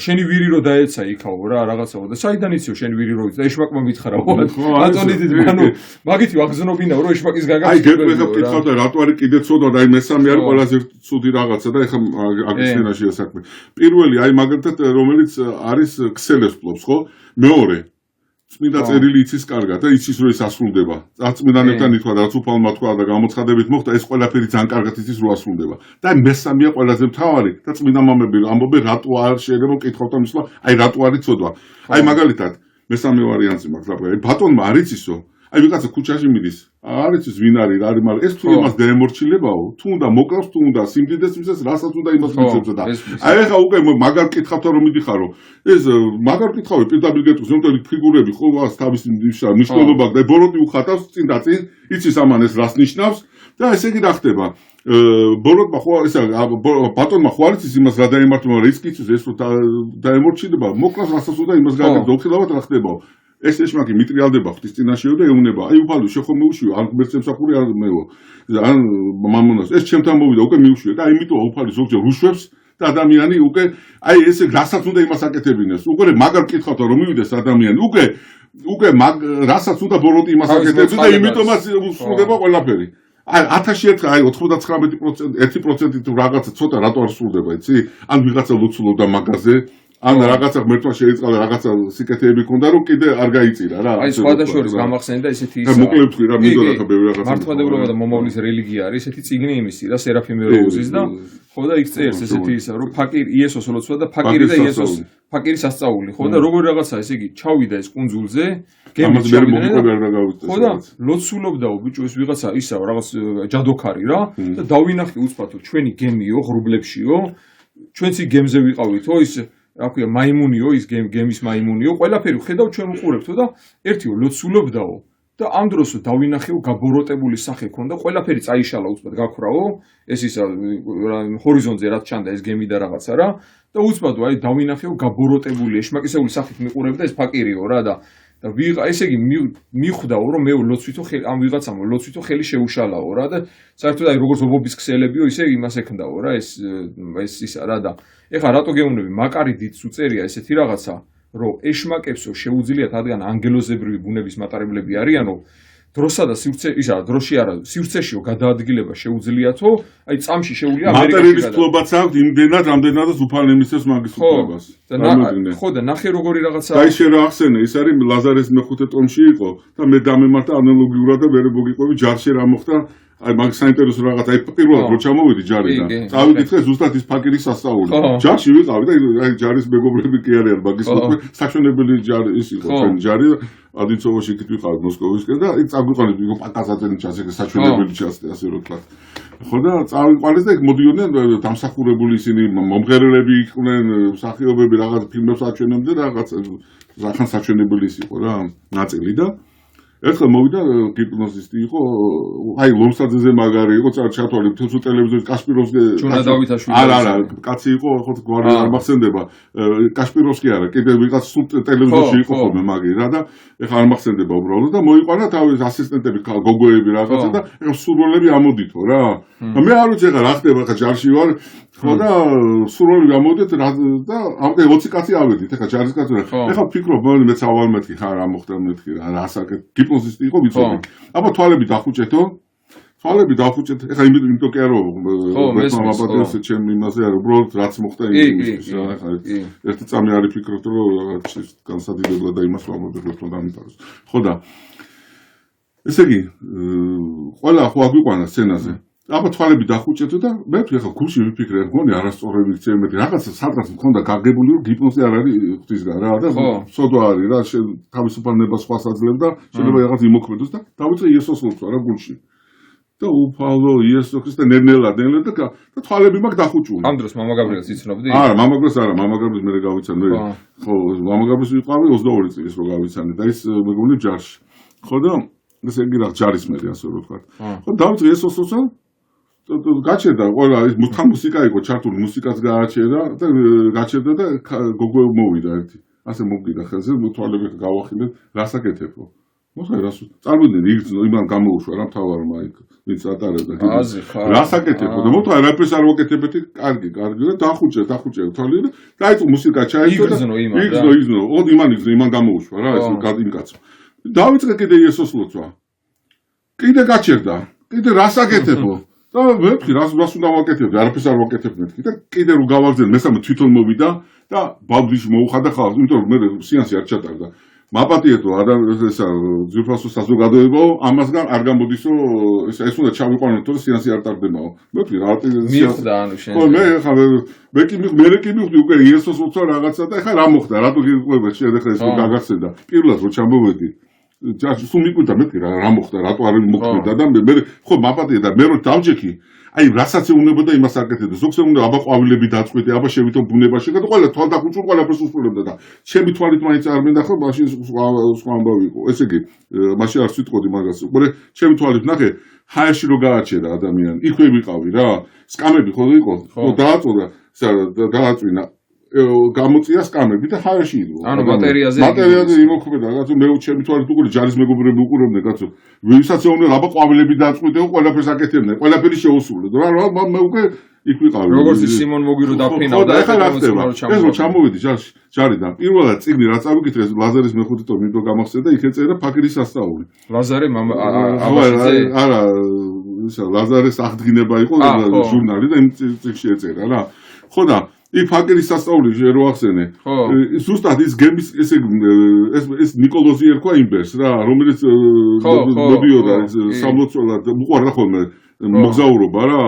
შენი ვირი რო დაეცა იქაო რა რაღაცაო და საიდან იციო შენი ვირი რო იცი და ეშმაკმა მითხრაო ანტონიდით ანუ მაგითი ვაგზნობინაო რომ ეშმაკისგან აი გეტყვი ხა ვკითხავ და რატო არის კიდე ცოდა და აი მესამე არის ყველაზე ცუდი რაღაცა და ეხა აგისინაშია საქმე პირველი აი მაგალითად რომელიც არის ქსელებს ფლობს ხო მეორე წმინდა წერილი იცის კარგად და იცის რომ ის ასრულდება. წმინდანებთან ითქვა და რაც უფალმა თქვა და გამოცხადებით მოხდა ეს ყველაფერი ძალიან კარგად იცის რომ ასრულდება. და მესამეა ყველაზე მთავარი და წმინდა მამები ამბობენ რატო არ შეიძლება მკითხავთ ამისლა აი რატო არის ცოდვა. აი მაგალითად მესამე ვარიანტი მაქვს რა ბატონმა არ იცისო აი ვიღაცა ქუჩაში მიდის არ იცის ვინ არის რა არის მაგრამ ეს თუ იმას დაემორჩილებაო თუ უნდა მოკლავს თუ უნდა სიმდიდეს მისეს რასაც უნდა იმას მიცემსო და აი ეხა უკვე მაგარ კითხავთან რომ მიდიხარო ეს მაგარ კითხავი პირდაპირ გეტყვის რომ ფიგურები ყოველას თავის მნიშვნელობა და ბოროტი უხატავს წინ და წინ იცის ამან ეს რას ნიშნავს და ესე იგი რა ხდება ბოროტმა ხო ისა ბატონმა ხო არ იცის იმას რა დაემართვა მაგრამ ის კითხვის ეს რო დაემორჩილება მოკლავს რასაც უნდა იმას გააკეთო უხილავად რა ხდებაო ეს ეშმაკი მიტრიალდება ღვთის წინაშეო და ეუნება აი უფალო შეხო მეუშვიო ან ღმერთს ემსახურე არ მეო ან მამონას ეს ჩემთან მოვიდა უკვე მიუშვიო და იმიტომ უფალი ზოგჯერ უშვებს და ადამიანი უკვე აი ესე რასაც უნდა იმას აკეთებინეს უკვე მაგარ კითხავთ რომ მივიდეს ადამიანი უკვე რასაც უნდა ბოროტი იმას აკეთებს და იმიტომაც სრულდება ყველაფერი აი 1000 ერთხელ აი 99% 1% თუ რაღაცა ცოტა რატო არ სრულდება იცი ან ვიღაცა ლოცულობდა მაგაზე ან რაღაცა ღმერთმა შეიწყალა რაღაცა სიკეთეები ქონდა რომ კიდე არ გაიწირა რა აი სხვადასხვა გამახსენდა ესეთი ისა მოკლედ თქვი რა მინდოდა ხა ბევრი რაღაცა მართლმადიდებლობა და მომავლის რელიგია არის ესეთი წიგნი იმისი რა სერაფიმე როუზის და ხო და იქ წერს ესეთი ისა რომ ფაკირი იესოს ლოცვა და ფაკირი და იესოს ფაკირის ასწაული ხო და როგორ რაღაცა ესე იგი ჩავიდა ეს კუნძულზე გემით ჩავიდა ხო და ლოცულობდაო ბიჭო ეს ვიღაცა ისა რაღაც ჯადოქარი რა და დავინახე უცბათო ჩვენი გემიო ღრუბლებშიო ჩვენც იქ გემზე ვიყავითო ის რა ქვია მაიმუნიო ის გემის მაიმუნიო ყველაფერი ხედავ ჩვენ უყურებთო და ერთიო ლოცულობდაო და ამ დროსო დავინახეო გაბოროტებული სახე ქონდა ყველაფერი წაიშალა უცბად გაქრაო ეს ისა ჰორიზონტზე რაც ჩანდა ეს გემი და რაღაცა რა და უცბადო აი დავინახეო გაბოროტებული ეშმაკისეული სახით მიყურებდა ეს ფაკირიო რა და ესე იგი მიხვდაო რომ მე ლოცვითო ხელი ამ ვიღაცამ ლოცვითო ხელი შეუშალაო რა და საერთოდ აი როგორც ობობის ქსელებიო ისე იმას ექნდაო რა ეს ისა რა და ეხლა რატო გეუბნები მაკარიდიც უწერია ესეთი რაღაცა რომ ეშმაკებსო შეუძლიათ რადგან ანგელოზებრივი ბუნების მატარებლები არიანო დროსა და სივრცე ისა დროში არა სივრცეშიო გადაადგილება შეუძლიათო აი წამში შეუძლია ამერიკაში მატერიალის ფლობაც აქვს იმდენად რამდენადაც უფალ ემისებს მაგის ფლობას ხო და ნახე როგორი რაღაცა აი შენ რა ახსენე ის არის ლაზარეს მეხუთე ტომში იყო და მე დამემართა ანალოგიურად და ვერ მოგიყვები ჯარში რა მოხდა აი მაგ საინტერესო რაღაც აი პირველად რო ჩამოვიდი ჯარიდან წავიკითხე ზუსტად ის ფაკირის სასწაული ჯარში ვიყავი და აი ჯარის მეგობრები კი არიან მაგის მოკვე საჩვენებელი ჯარი ის იყო ჩვენი ჯარი ადიცოვოში იქით ვიყავი მოსკოვისკენ და იქ წავიყვანეთ იქ პაკაზაძენი ჩასე საჩვენებელი ჩასე ასე რო თქვა ხო და წავიყვანეთ და იქ მოდიოდნენ დამსახურებული ისინი მომღერლები იყვნენ მსახიობები რაღაც ფილმებს აჩვენებდნენ რაღაც რახან საჩვენებელი ის იყო რა ნაწილი და ერთხელ მოვიდა გიპნოზისტი იყო აი ლომსაძეზე მაგარი იყო ჩათვალე თელსო ტელევიზორში კასპიროვსკი არა კაცი იყო ხო გვარი არ მახსენდება კასპიროვსკი არა კიდე ვიღაც სულ ტელევიზორში იყო ხოლმე მაგი რა და ეხლა არ მახსენდება უბრალოდ და მოიყვანა თავის ასისტენტები გოგოები რაღაცა და ეხლა სურვოლები ამოდითო რა მე არ ვიცი ეხლა რა ხდება ეხლა ჯარში ვარ ხო და სურვოლები ამოდით და ამიტომ 20 კაცი ავედით ეხლა ჯარის კაცი ეხლა ვფიქრობ მეც ავალ მეთქი ხა რა მოხდა მეთქი რა ასაკეთ გიპნოზისტი იყო ვიცოდი აბა თვალები დახუჭეთო თვალები დახუჭეთ ეხლა იმიტომ კი არო მაბადოს ჩემ იმაზე არ უბრალოდ რაც მოხდა იმის რა ეხლა ერთი წამი არის ფიქრობთ რომ განსადიდებლა და იმას ვამბობთ რომ დამიტაროს ხო და ესე იგი ყველა ხო აგვიყვანა სცენაზე აბა თვალები დახუჭეთო და მე თუ ეხლა გულში ვიფიქრე მგონი არასწორები იქცე მე რაღაც სადღაც მქონდა გაგებული რომ გიპნოზი არ არის ღვთისგან რა და სოდვა არის რა თავისუფალება სხვას აძლევს და შეიძლება რაღაც იმოქმედოს და დავიწყე იესოს ლოცვა რა გულში და უფალო იესო ქრისტე ნენელა და თვალები მაგ დახუჭული ამ დროს მამა გაბრიელს იცნობდი არა მამა გაბრიელს მე გავიცან მე ხო მამა გაბრიელს ვიყავი 22 წლის რო გავიცანი და ის მეგონი ჯარში ხო და ესე იგი რა ჯარის მე ასე რო ვთქვა ხო დავიწყე იესოს ლოცვა გაჩერდა ყველა ის მუსიკა იყო ჩართული მუსიკაც გააჩერდა და გაჩერდა და გოგო მოვიდა ერთი ასე მოვიდა ხელზე თვალები გავახილეთ რასაკეთებო მოხდა რას წარმოდიდი იმან გამოუშვა რა მთავარმა იქ ვინც ატარებდა რასაკეთებო და მოხდა რაფერს არ ვაკეთებდი კარგი და დახუჭე თვალი და დაიწყო მუსიკა ჩაიწყო და იგზნო იმან გამოუშვა რა ეს იმ კაცო დავიწყე კიდე იესოს ლოცვა კიდე გაჩერდა კიდე რასაკეთებო და მე ვთქვი რას უნდა ვაკეთებდი არაფერს არ ვაკეთებდი მეთქი და კიდე რომ გავაგზავნე მესამე თვითონ მოვიდა და ბავშვი მოუხადა ხალხს იმიტომ რომ მე სეანსი არ ჩატარდა მაპატიეთო ესა ძვირფასო საზოგადოებაო ამასგან არ გამოდის რომ ეს უნდა ჩავიყვანოთ რომ სეანსი არ ტარდებაო მე ვთქვი რა მიხვდა ანუ შენ ხო მე კი მივხვდი უკვე იესოს ლოცვა რაღაცა და ეხლა რა მოხდა რატო გიყვება შენ ეხლა ეს გაგახსენდა პირველად რო ჩამოვედი სულ მიკვირდა მეთქი რა მოხდა რატო არ მოხდა და მე ხო მაპატია და მე რო დავჯექი აი რასაც ეუბნებოდა იმას აკეთებდა ზოგს ეუბნება აბა ყვავილები დაწყვეტე აბა შევითომ ბუნებაში და ყველა თვალდახუჭულ ყველაფერს უსწრებდა და ჩემი თვალით მაინც არ მინდა ხო მაშინ სხვა ამბავი იყო ესე იგი მაშინ არ ვიტყოდი მაგას უყურე ჩემი თვალით ნახე ჰაერში რო გააჩერდა ადამიანი იქვე ვიყავი რა სკამები ხო იყო ხო დააწოდა გააწვინა გამოწია სკამები და ჰაერში იდგო ანუ ბატერიაზე იმოქმედა კაცო მე ჩემი თვალით უყურე ჯარის მეგობრები უყურებდნენ კაცო ვისაც ეუბნება აბა ყვავილები დაწყვეტე ყველაფერს აკეთებდნენ ყველაფერი შეუსრულეთ რა მე უკვე იქ ვიყავი როგორც სიმონ მოგირო დაფრინავდა ეხლა რა ხდება ეს რო ჩამოვედი ჯარიდან პირველად წიგნი რა წავიკითხე ლაზარის მეხუთე ტომი რო გამახსენდა იქ ეწერა ფაკირის სასწაული ლაზარე არა ისა ლაზარის აღდგინება იყო ჟურნალი და იმ წიგნში ეწერა რა ხო და იქ ფაკირის სასწაული რო ახსენე ზუსტად ის გემის ეს ნიკოლოზი ერქვა იმბერს რა რომელიც მოდიოდა სამლოცველად უყურდა ხოლმე მოგზაურობა რა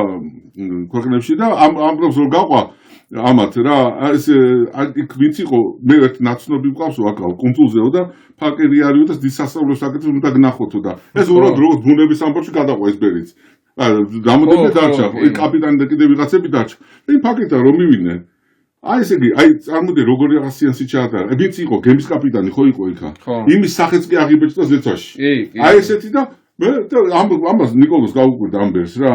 ქვეყნებში და ამ დროს რო გაყვა ამათ რა ეს იქ ვინც იყო მე ერთ ნაცნობი მყავს ვაკავ კონსულზეო და ფაკირი არისო და სასწაულოს აკეთებს უნდა გნახოთო და ეს უბრალოდ როგორც ბუნების სამყაროში გადაყვა ეს ბერიც დამოდები დარჩა იქ კაპიტანი და კიდე ვიღაცები დარჩა და იმ ფაკირთან რომ მივიდნენ აი ესე იგი აი წარმოდი როგორი რაღაც სეანსი ჩაატარა ვინც იყო გემის კაპიტანი ხო იყო იქა იმის სახეც კი აღიბეჭდა ზეცაში აი ესეთი და მე ამას ნიკოლოს გავუკვირდა ამბერს რა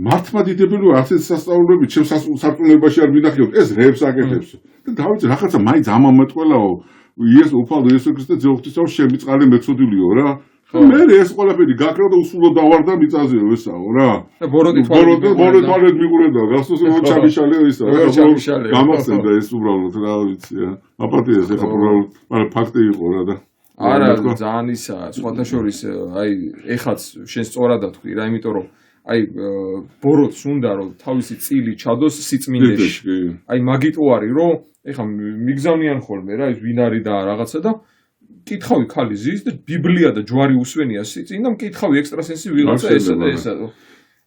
მართლმადიდებელი არცეთ სასწაულები ჩემს სარწმუნოებაში არ მიდახიოთ ეს რეებს აკეთებს და დავიცი რაღაცა მაინც ამამეტყველაო იესო უფალო იესო ქრისტე ძეოხთისაო შემიწყალე მეწოდილიო რა მე ეს ყველაფერი გაქრა და უსულო დავარდა მიწაზეო ესაო რა ბოროტი თვალეთ მიყურებდა გასოს ჩამიშალეო ისა გამახსენდა ეს უბრალოდ რა ვიცი აპატიეს ეხა უბრალოდ ფაქტი იყო რა და არა ძალიან ისა სხვათა შორის აი ეხაც შენ სწორად თქვი რა იმიტომ რომ აი ბოროტს უნდა რომ თავისი წილი ჩადოს სიწმინდეში აი მაგიტო არის რომ ეხა მიგზავნიან ხოლმე რა ის ვინ არის და რაღაცა და კითხავი ხალი ზის და ბიბლია და ჯვარი უსვენია წინ და მკითხავი ექსტრასენსი ვიღაცა ესა და ესა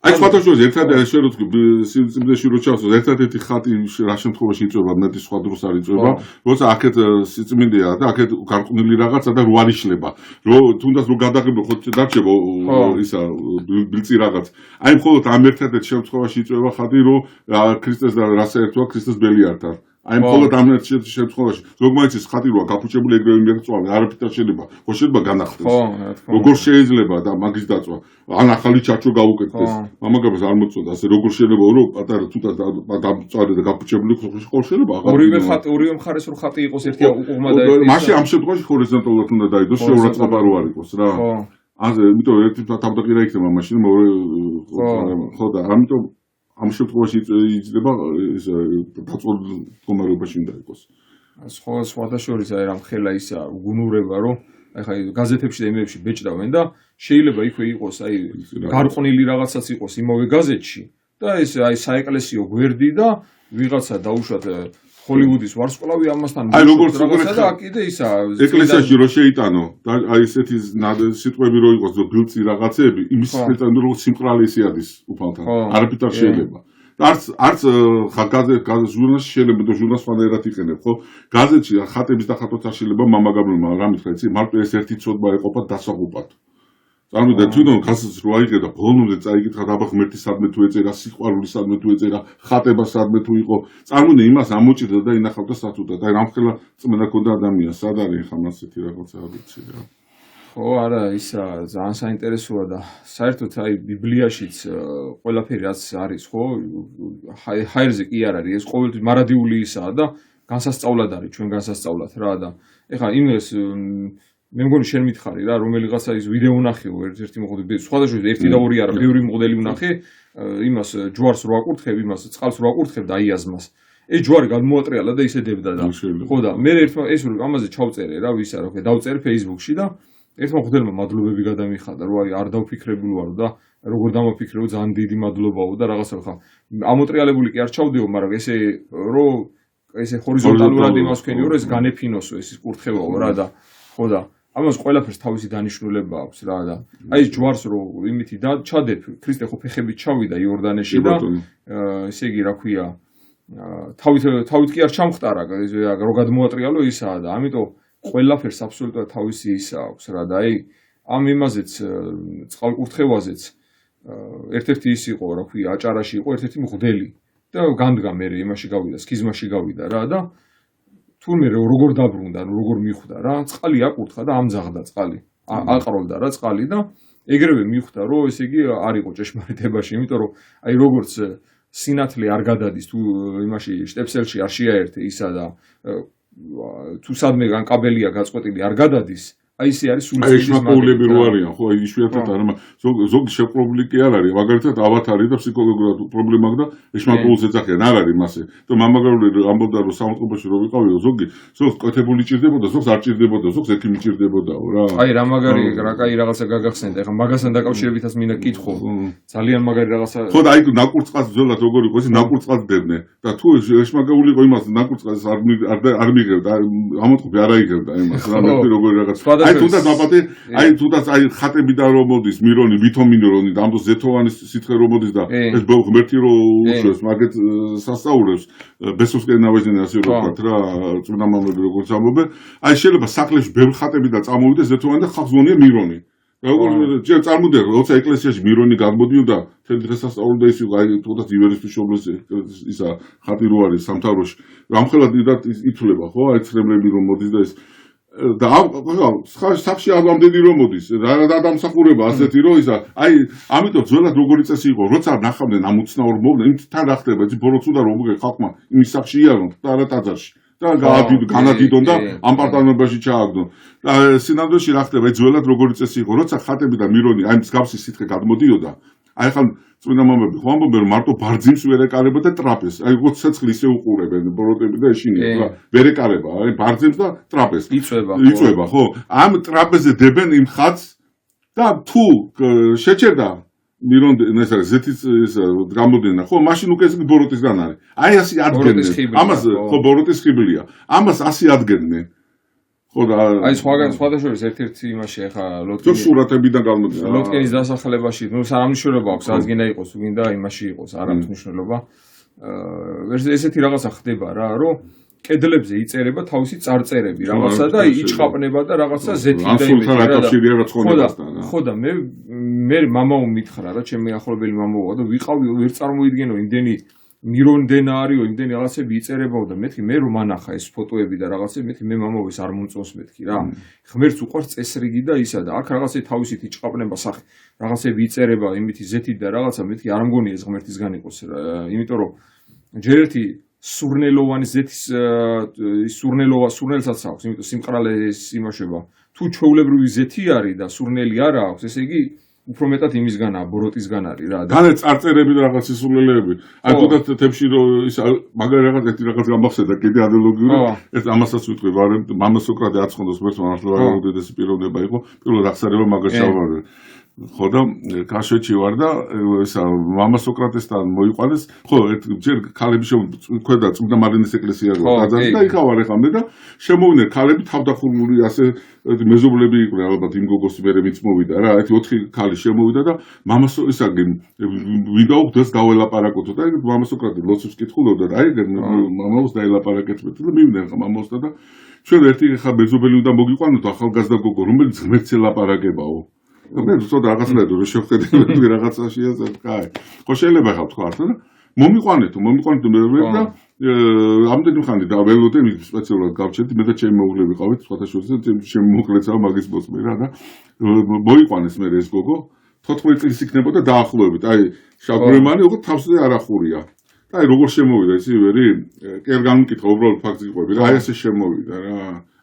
აი სხვადასხვა ერთადერთი შენ რო თქვი სიმწიმდეში რო ჩავსოს ერთადერთი ხატი რა შემთხვევაში იწვება მეტი სხვა დროს არ იწვება როცა აქეთ სიწმინდეა და აქეთ გარყვნილი რაღაცა და რო არ იშლება თუნდაც რო გადაღებო ხო დარჩება ისა ბილწი რაღაც აი მხოლოდ ამ ერთადერთი შემთხვევაში იწვება ხატი რო ქრისტეს და რა საერთოა ქრისტეს ბელი არ თან აი მხოლოდ ამ ერთ შემთხვევაში ზოგმაინც ის ხატი როა გაფუჭებული ეგრევე მიეწვავენ არაფერთან შეიძლება ხო შეიძლება განახდეს როგორ შეიძლება და მაგის დაწვა ან ახალი ჩარჩო გაუკეთდეს მამაგაბას არ მოწოდა ასე როგორ შეიძლება რომ პატარა თუნდაც დამწვარე და გაფუჭებული ხო შეიძლება ორივე მხარეს რო ხატი იყოს ერთი უყუღმა და მაშინ ამ შემთხვევაში ჰორიზონტალურად უნდა დაიდოს შეურაცხყოფა რო არ იყოს რა ასე იმიტომ ერთი თავდაყირა იქნება მაშინ მეორე ხო და ამიტომ ამ შემთხვევაში იძლება ეს დაწყვეტილ მდგომარეობაში უნდა იყოს. სხვადასხვა აი რამ ხელა ისა გუნურება რომ აი ხა გაზეთებში და იმებში ბეჭდავენ და შეიძლება იქვე იყოს აი გარყვნილი რაღაცაც იყოს იმავე გაზეთში და ეს აი საეკლესიო გვერდი და ვიღაცა დაუშვათ ჰოლივუდის ვარსკვლავი ამასთან რაღაცა და კიდე ისა ეკლესიაში რო შეიტანო და აი ესეთი სიტყვები რო იყოს რომ ბილწი რაღაცეები იმის მეტად რომ სიმყრალე ისიადის უფალთან არაფერ შეიძლება არც ჟურნალში შეიძლება და ჟურნალს სხვანაირად იყენებ ხო გაზეთში ხატების დახატვაც არ შეიძლება მამაგაბლმა რა მითხრა იცი მარტო ეს ერთი ცოდვა ეყოფა დასაღუპად წარმოიდგინე თვითონ გაზეთს რო აიღე და ბოლომდე წაიკითხა დაბა ღმერთი სადმე თუ ეწერა სიყვარული სადმე თუ ეწერა ხატება სადმე თუ იყო წარმოიდგინე იმას ამოჭირდა და ინახავდა სათუდად აი რამხელა წმენა ქონდა ადამიანს სად არის ხა მასეთი რაღაცა არ ვიცი რა ხო არა ისა ძალიან საინტერესოა და საერთოდ აი ბიბლიაშიც ყველაფერი რაც არის ხო ჰაერზე კი არ არის ეს ყოველთვის მარადიული ისაა და განსასწავლად არის ჩვენ განსასწავლად რა და ეხლა იმას მე მგონი შენ მითხარი რა რომელიღაცა ის ვიდეო ნახეო ერთ-ერთი მოხდა სხვადასხვა ერთი და ორი არა ბევრი მოდელი ვნახე იმას ჯვარს რო აკურთხებ იმას წყალს რო აკურთხებ და აიაზმას ეს ჯვარი გადმოატრიალა და ისე დებდა და ხო და მე ერთმა ეს ამაზე ჩავწერე რა ვისა რა ხო დავწერე Facebook-ში და ერთმა ხუთელმა მადლობები გადამიხადა რომ აი არ დავფიქრებული ვარო და როგორ დამოფიქრეო ძალიან დიდი მადლობაო და რაღაცა ხა ამოტრიალებული კი არ ჩავდეო მაგრამ ესე რომ ესე ჰორიზონტალურად იმას ვქენიო რომ ეს განეფინოსო ეს კურთხევაო რა და ხო და ამას ყველაფერს თავისი დანიშნულება აქვს რა და აი ეს ჯვარს რო იმითი და ჩადებ ქრისტე ხო ფეხებით ჩავიდა იორდანეში და ესე იგი რა ქვია თავით კი არ ჩამხტარა რო გადმოატრიალო ისაა და ამიტომ ყველაფერს აბსოლუტურად თავისი ისა აქვს რა და აი ამ იმაზეც წყალკურთხევაზეც ერთ-ერთი ის იყო რა ქვია აჭარაში იყო ერთ-ერთი მღვდელი და განდგა მე იმაში გავიდა სქიზმაში გავიდა რა და თურმე როგორ დაბრუნდა როგორ მიხვდა რა წყალი აკურთხა და ამძაღდა წყალი აყროლდა რა წყალი და ეგრევე მიხვდა რომ ესე იგი არ იყო ჭეშმარიტებაში იმიტომ რომ აი როგორც სინათლე არ გადადის თუ იმაში შტეპსელში არ შეაერთე ისა და თუ სადმე კაბელია გაწყვეტილი არ გადადის აი ისე არის სულისკვეთის მატულები რო არიან ხო იშვიათად არა ზოგი შეპრობლი კი არ არის მაგალითად ავათარი და ფსიქოლოგიურად პრობლემა აქვს და ეშმაკულს ეძახიან არ არის მასე და მამაგარული ამბობდა რომ სამწყობაში რო ვიყავიო ზოგი ზოგს კეთებული ჭირდებოდა ზოგს არ ჭირდებოდა ზოგს ექიმი ჭირდებოდაო რა აი რა მაგარი რა კაი რაღაცა გაგახსენდა ეხლა მაგასთან დაკავშირებითაც მინდა კითხო ძალიან მაგარი რაღაცა ხო და აი ნაკურწყალს ძველად როგორ იყო ისე ნაკურწყალს დებდნენ და თუ ეშმაკული იყო იმას ნაკურწყალს არ მიგებდა ამოტყუპი არ აიგებდა იმას რა მე როგორ რაღაცა აი თუნდაც მაპატი აი თუნდაც აი ხატები და რომ მოდის მირონი ვითომინრონი და ამბობს ზეთოვანის სითხე რომ მოდის და ეს ღმერთი რო უშვებს მაგეთ სასწაულებს ბესოსკენ ნავაზინე ასე რო ვთქვათ რა წმინდა მამები როგორც ამბობენ აი შეიძლება სახლებში ბევრ ხატები და წამოვიდეს ზეთოვანი და ხალხს გონია მირონი როგორ წარმოდიოდა როცა ეკლესიაში მირონი გამოდიოდა თელ დღესასწაული და ის იყო აი თუნდაც ივერისთვის შობლეს ისა ხატი რო არის სამთავროში რამხელად ითვლება ხო აი ცრემლები რომ მოდის და ის და სახში ამდენი რომ მოდის რა დამსახურება ასეთი რომ ისა აი ამიტომ ძველად როგორი წესი იყო როცა ნახავდნენ ამ უცნაურ მოვნა იმ თან რა ხდება ის ბოროტს უნდა რომ მოგე ხალხმა იმის სახში იარონ და არა ტაძარში და განადიდონ და ამ პარტანობაში ჩააგდონ და სინამდვილეში რა ხდება ძველად როგორი წესი იყო როცა ხატები და მირონი აი მსგავსი სითხე გადმოდიოდა აი ხან წმინდა მამები ხო ამბობენ რომ მარტო ბარძიმს ვერ ეკარება და ტრაპეზს აი როგორც ცეცხლი ისე უყურებენ ბოროტები და ეშინია რა ვერ ეკარება აი ბარძიმს და ტრაპეზს იწვება ხო ამ ტრაპეზზე დებენ იმ ხატს და თუ შეჭერდა მირონ ეს არის ზეთის ეს გამოდენა ხო მაშინ უკვე ეს ბოროტისგან არის აი ასე ადგენენ ამას ხო ბოროტის ხიბლია ამას ასე ადგენენ ხო და აი სხვადასხვა ერთ-ერთი იმაში ახლა სურათებიდან გამოდის ლოტკინის დასახელებაში ნუ სამნიშნულობა აქვს რაც გინდა იყოს თუ გინდა იმაში იყოს არ აქვს მნიშვნელობა ესეთი რაღაცა ხდება რა რომ კედლებზე იწერება თავისი წარწერები რაღაცა და იჭყაპნება და რაღაცა ზეთი და იმედი ხო და მე მამაო მითხრა რა ჩემი ახლობელი მამაოა და ვიყავი ვერ წარმოიდგენო იმდენი მირონდენა არისო იმდენი რაღაცები იწერებაო და მეთქი მე რომ ანახა ეს ფოტოები და რაღაცები მეთქი მე მამაო ეს არ მომწონს მეთქი რა ღმერთს უყვარს წესრიგი და ისა და აქ რაღაცა თავისით იჭყაპნება სახე რაღაცები იწერება იმითი ზეთი და რაღაცა მეთქი არ მგონია ეს ღმერთისგან იყოს იმიტომ რომ ჯერ ერთი სურნელოვანი ზეთის სურნელსაც აქვს იმიტომ სიმყრალეს იმაშება თუ ჩვეულებრივი ზეთი არის და სურნელი არა აქვს ესე იგი უფრო მეტად იმისგანაა ბოროტისგან არის რა და წარწერები და რაღაც სისულელეები აი თუნდაც თებში რომ ის მაგარი რაღაც გამახსენდა კიდე ანალოგიური ეს ამასაც ვიტყვი მამა სოკრატე აცხონდოს მერთმა ახლა უდიდესი პიროვნება იყო პირველ აღსარება მაგას ჩავარდა ხო და კაშეთში ვარ და ესა მამა სოკრატესთან მოიყვანეს ხო ჯერ ქალები ქვედა წმინდა მარინეს ეკლესია რო გაძარცვა და იქ ავარ ეხამდე და შემოვიდნენ ქალები თავდახურული ასე მეზობლები იყვნენ ალბათ იმ გოგოს მერე მიც მოვიდა რა ერთი 4 ქალი შემოვიდა და მამა ისაგენ ვიდა უხდეს გაველაპარაკოთ და მამა სოკრატე ლოცვებს კითხულობდა და აი მამაოს დაელაპარაკეთ და მივიდნენ ხა მამაოსთან და ჩვენ ერთი ხა მეზობელი უნდა მოგიყვანოთ ახალგაზრდა გოგო რომელიც ღმერთს ელაპარაკებაო მე ვთქვი რაღაცნაირად რომ შევხედე რაღაცაში ასე კაი ხო შეიძლება ხა თქვა და მომიყვანეთო მე და ამდენი ხანი და ველოდე სპეციალურად გავჩერდი მე და ჩემი მეუღლე ვიყავით სხვათა შორის ჩემი მოკლეცა მაგის მოსმე რა და მოიყვანეს მე ეს გოგო 14 წლის იქნებოდა დაახლოებით აი შაგრემანი უკვე თავზე არ ახურია და აი როგორ შემოვიდა ისი ვერი კი არ გამიკითხა უბრალოდ ფაქტს იყვები რა აი ესე შემოვიდა რა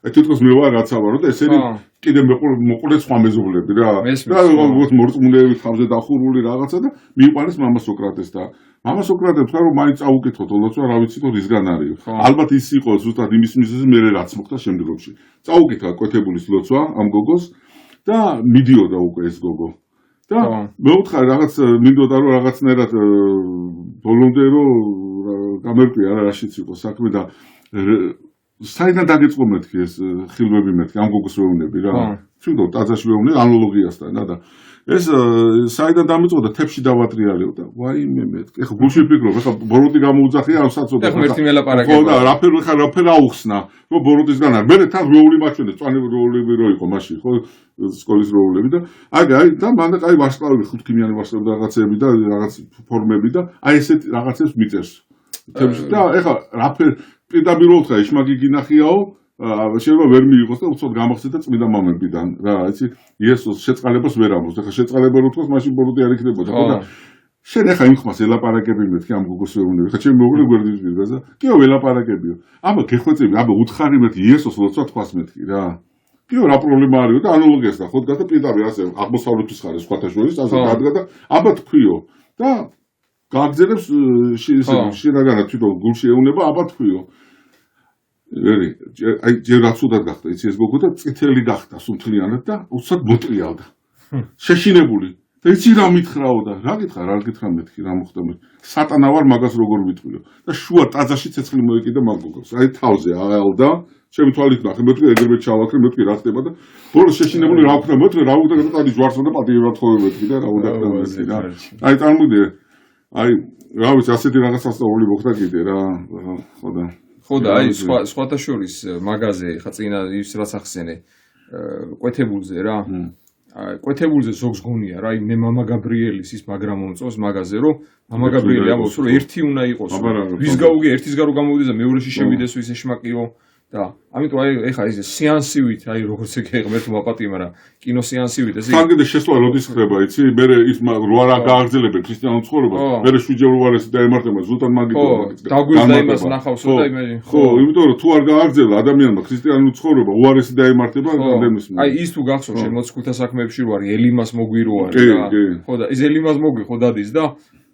აი თვითონ მე ვარ რაც ავარო და ესენი კიდე მოყოლეს სხვა მეზობლები რა და როგორც მორწმუნეები თავზე დახურული რაღაცა და მიიყვანეს მამა სოკრატეს და მამა სოკრატე თქვა რომ მაინც წაუკითხოთ ლოცვა რა ვიცი თუ რისგან არის ალბათ ის იყო ზუსტად იმის მიზეზი მე რაც მოხდა შემდგომში წაუკითხა კვეთებულის ლოცვა ამ გოგოს და მიდიოდა უკვე ეს გოგო და მე ვუთხარ რაღაც მინდოდა რომ რაღაცნაირად ბოლომდე რომ გამერკვია რა რაშიც იყო საქმე და საიდან დაგეწყო მეთქი ეს ხილვები მეთქი ამ გოგოს ვეუბნები რა თვითონ ტაძარში ვეუბნები ანალოგიასთან და ეს საიდან დამეწყო და თებში დავატრიალიო და ვაიმე მეთქი ეხა გულში ვფიქრობ ეხა ბოროტი გამოუძახია ამ საწოდებს ეხა ერთი მელაპარაკება ხო და რაფერ აუხსნა რომ ბოროტისგან არ მე თან როული მაჩვენე წვანი როულები რო იყო მაშინ ხო სკოლის როულები და აი და მანდა კაი ვარსკვლავები ხუთქიმიანი ვარსკვლავები და რაღაცეები და რაღაც ფორმები და აი ესეთ რაღაცებს მიწერს თებში და ეხა რაფერ პირდაპირ ვთქვა იშმაგი გინახიაო შეიძლება ვერ მიიღოს და უცოდ გამახსენდა წმინდა მამებიდან რა იცი იესოს შეწყალებას ვერ ამბობს ეხა შეწყალება რო თქოს მაშინ ბოროტი არ იქნებოდა ხო და შენ ეხა იმ ხმას ელაპარაკები მეთქი ამ გოგოს ვეუბნები ხა ჩემი მეუღლე გვერდის მიღაზა კიო ველაპარაკებიო აბა გეხვეწები აბა უთხარი მეთქი იესოს ლოცვა თქვას მეთქი რა კიო რა პრობლემა არისო და ანალოგიას და ხო და პირდაპირ ასე აღმოსავლეთის ხარეს სხვათა შორის ასე დადგა და აბა თქვიო და გაგზელებს შინაგანად თვითონ გულში ეუნება აბა თქვიო აი ჯერ რაცუდად გახდა იცი ეს გოგო და წითელი გახდა სუნთლიანად და უცად მოტრიალდა შეშინებული და იცი რა მითხრაო და რა გითხრა რა გითხრა მეთქი რა მოხდა მე სატანა ვარ მაგას როგორ ვიტყვიო და შუა ტაძარში ცეცხლი მოეკიდა მაგ გოგოს აი თავზე აალდა ჩემი თვალით ნახე მეთქი ეგრევე ჩავაქრე მეთქი რა ხდებოდა ბოლოს შეშინებული რა ვქნა მეთქი რა უნდა გაწყადი ჯვარსა და პატიებად ხოვე მეთქი და რა უნდა ხდებოდა რა აი წარმოვიდე აი რა ვიცი ასეთი რაღაც ასწავლული მოხდა კიდე რა ხო და აი სხვათა შორის მაგაზე ხა წინა ის რაც ახსენე კვეთებულზე რა კვეთებულზე ზოგს გონია რა მე მამა გაბრიელის ის მაგრამ მომწონს მაგაზე რომ მამა გაბრიელი ამბობს რომ ერთი უნდა იყოს ვის გაუგე ერთის გარო გამოვიდეს და მეორეში შევიდეს ვის ეშმაკიო და ამიტომ აი ეხა ის სეანსივით აი როგორც ეგ მე თუ მაპატიე მაგრამ კინო სეანსივით ესე სანგედე შესვლა როდის ხდება იცი მე ის რო არ გააგრძელებენ ქრისტიანულ ცხოვრებას მე შვიჯერ უარესი დაემართება ზუსტად მაგითო დაგვიზდა იმას ნახავსო და მე ხო იმიტომ რომ თუ არ გააგრძელა ადამიანმა ქრისტიანულ ცხოვრება უარესი დაემართება განდემის აი ის თუ გახსოვს შენ მოციქულთა საქმეებში რო არის ელიმას მოგვირო არის რა ხო და ის ელიმას მოგვი ხო დადის და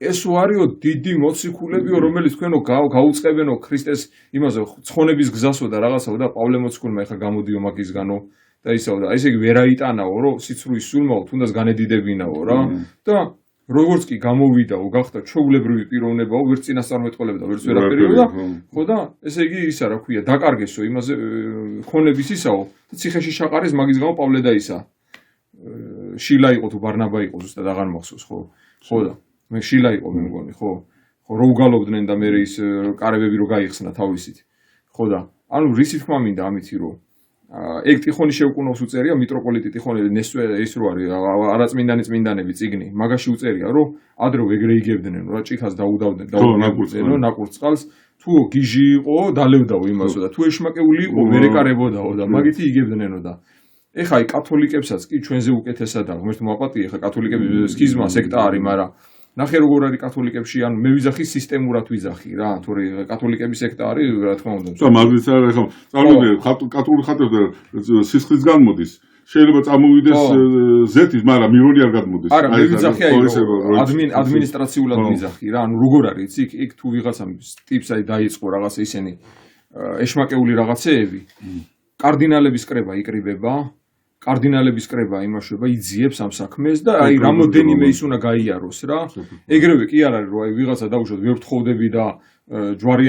ეს ვარიო დიდი მოციქულებიო რომელიც თქვენო გაუწყებენო ქრისტეს იმაზე ცხონების გზასო და რაღაცაო და პავლე მოციქულმა ეხა გამოდიო მაგისგანო და ისაო და ესე იგი ვერ აიტანაო რომ სიცრუის სულმაო თუნდაც განედიდებინაო რა და როგორც კი გამოვიდაო, გახდა ჩვეულებრივი პიროვნებაო, ვერც წინასწარმეტყველებდა, ვერც ვერაფერია, ხო და ესე იგი ისა რა ქვია, დაკარგესო იმაზე ქონების ისაო, ციხეში შაყარეს მაგის გამო პავლე და ისა. შილა იყო თუ ბარნაბა იყო ზუსტად აღარ მახსოვს, ხო? ხო და მე შილა იყო მე მგონი, ხო? ხო რო უგალობდნენ და მე ის კარებები რო გაიხსნა თავისით. ხო და ანუ რისი თქმა მინდა ამითი რომ ეგ ტიხონი შეუკუნავს უწერია მიტროპოლიტი ტიხონი ის რო არის არაწმინდანი წმინდანები წიგნი მაგაში უწერია რომ ადრე ეგრე იგებდნენ რა ჭიქას დაუდავდნენ დაუგებდნენ ნაკურწყალს თუ გიჟი იყო დალევდაო იმასო და თუ ეშმაკეული იყო ვერეკარებოდაო და მაგითი იგებდნენო და ეხა აი კათოლიკებსაც კი ჩვენზე უკეთესად აქვს ღმერთმა აპატია ეხა კათოლიკების სქიზმა სექტა არის მაგრამ ნახე როგორ არის კათოლიკებში ანუ მე ვიზახი სისტემურად ვიზახი რა თორე კათოლიკების სექტა არის რა თქმა უნდა და მაგის არა ეხლა წარმოვიდგინე კათოლიკ ხატებზე სისხლის განმოდის შეიძლება წამოვიდეს ზეთის მაგრამ მირონი არ გადმოდის არა მე ვიზახი აი ადმინისტრაციულად ვიზახი რა ანუ როგორ არის იცი იქ თუ ვიღაცამ ტიპს აი დაიწყო რაღაცა ისენი ეშმაკეული რაღაცეები კარდინალების კრება იკრიბება კარდინალების კრება იმაშובה იძიებს ამ საქმეს და აი რამოდენიმე ის უნდა გაიაროს რა ეგრევე კი არ არის რომ აი ვიღაცა დაუშვათ ვერ ვთხოვდები და ჯვარი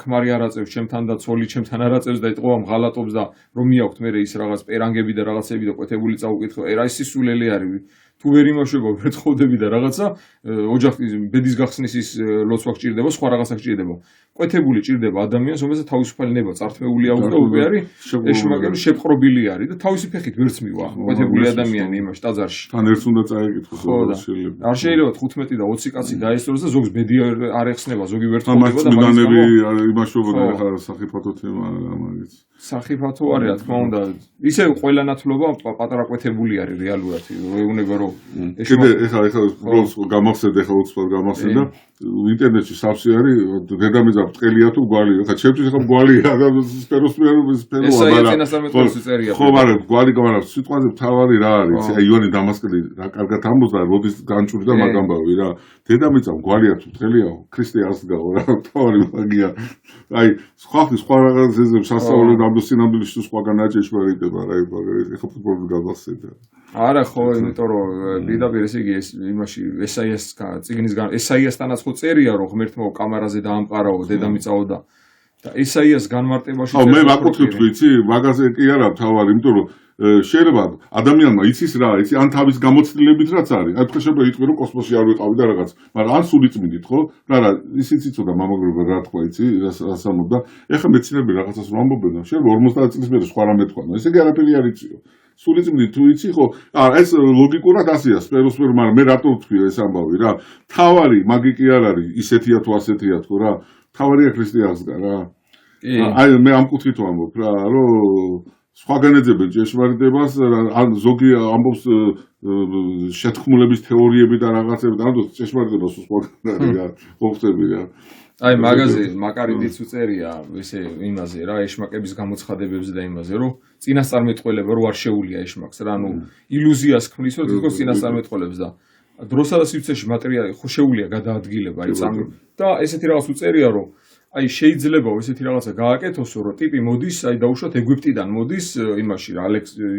ქმარი არაწევს ჩემთან და ცოლი ჩემთან არაწევს და ეტყობა მღალატობს და რომ მიაქვთ მე ის რაღაც პერანგები და რაღაცები და კვეთებული წაუკითხო აი რა ის სისულელი არის თუ ვერ იმაშובה ვერ თხოვდები და რაღაცა ოჯახის ბედის გახსნის ის ლოცვა გჭირდება სხვა რაღაცა გჭირდება კვეთებული ჭირდება ადამიანს რომელსაც თავისუფალი ნება წართმეული აქვს და უკვე არის ეშმაკები შეპყრობილი არის და თავისი ფეხით ვერც მივა კვეთებული ადამიანი იმაში ტაძარში თან ერთს უნდა წაეკითხოს შეიძლება არ შეიძლება 15 და 20 კაცი დაესწროს და ზოგს ბედი არ ეხსნება ზოგი ვერ თხოვდება და მაგანები იმაშობოდა ხარ სახიფათო თემა მაგის სახიფათო არის რა თქმა უნდა ისე ყველანათლობა პატარა კვეთებული არის რეალურად ეუბნება რომ კიდე ეხლა პროს გამახსენდა ეხლა უცბად გამახსენდა ინტერნეტში სავსე არის დედამიწა ბრტყელია თუ გვალია ეხლა ჩემთვის ეხლა გვალია და სფეროსფეროა მაგრამ ხო მაგრამ გვალი გამარავს სიტყვაზე თავარი რა არის აი იონი დამასკელი რა კარგად ამბობს როდის განჭურდა მაგ ამბავი რა დედამიწა გვალია თუ ბრტყელიაო ქრისტე ასგაო რა თავარი მაგია აი სხვა რაღაცებზე სასწაულო ამ სინამდვილეში თუ სხვაგან აჭეშმარიტება რა ეხლა ფუტბოლი გამახსენდა არა ხო იმიტომ რომ პირდაპირ ესე იგი იმაში ესაიას წიგნის ესაიასთანაც ხო წერია რომ ღმერთმა კამარაზე დაამყარაო დედამიწაო და ესაიას განმარტებაში ხო მე ვაკუთვნით ვიცი მაგაზე კი არა თავარი იმიტომ რომ შეიძლება ადამიანმა იცის რა იცი ან თავის გამოცდილებით რაც არის აი თქვენ შეიძლება იტყვი რომ კოსმოსში არ ვიყავი და რაღაც მაგრამ ან სულიწმინდით ხო რა ისიც იცოდა მამაგრობა რა თქვა იცი რას ამბობდა ეხლა მეცნიერები რაღაცას რომ ამბობენ შეიძლება 50 წლის მერე სხვა რამე თქვა ესე იგი არაფერი არ იციო სულიწმინდით თუ იცი ხო ეს ლოგიკურად ასეა სფეროსფერო მაგრამ მე რატო ვთქვი ეს ამბავი რა თავარი მაგი კი არ არის ისეთია თუ ასეთია თქო რა თავარია ქრისტიანსგა რა აი მე ამ კუთხით ვამბობ რა რომ სხვაგან ეძებენ ჭეშმარიტებას ან ზოგი ამბობს შეთქმულების თეორიები და რაღაცები და ამბობს ჭეშმარიტებას სხვაგან არის რა ხოხტები რა აი მაგაზე მაკარიდიც უწერია ესე იმაზე რა ეშმაკების გამოცხადებებზე და იმაზე რომ წინასწარმეტყველება რო არ შეუულია ეშმაკს რა ანუ ილუზიას ქმნის რომ თქოს წინასწარმეტყველებს და დროსა და სივრცეში მატერიალი ხო შეუულია გადაადგილება აი წამი და ესეთი რაღაც უწერია რომ აი შეიძლება ესეთი რაღაცა გააკეთოსო რომ ტიპი მოდის აი დაუშვათ ეგვიპტიდან მოდის იმაში რა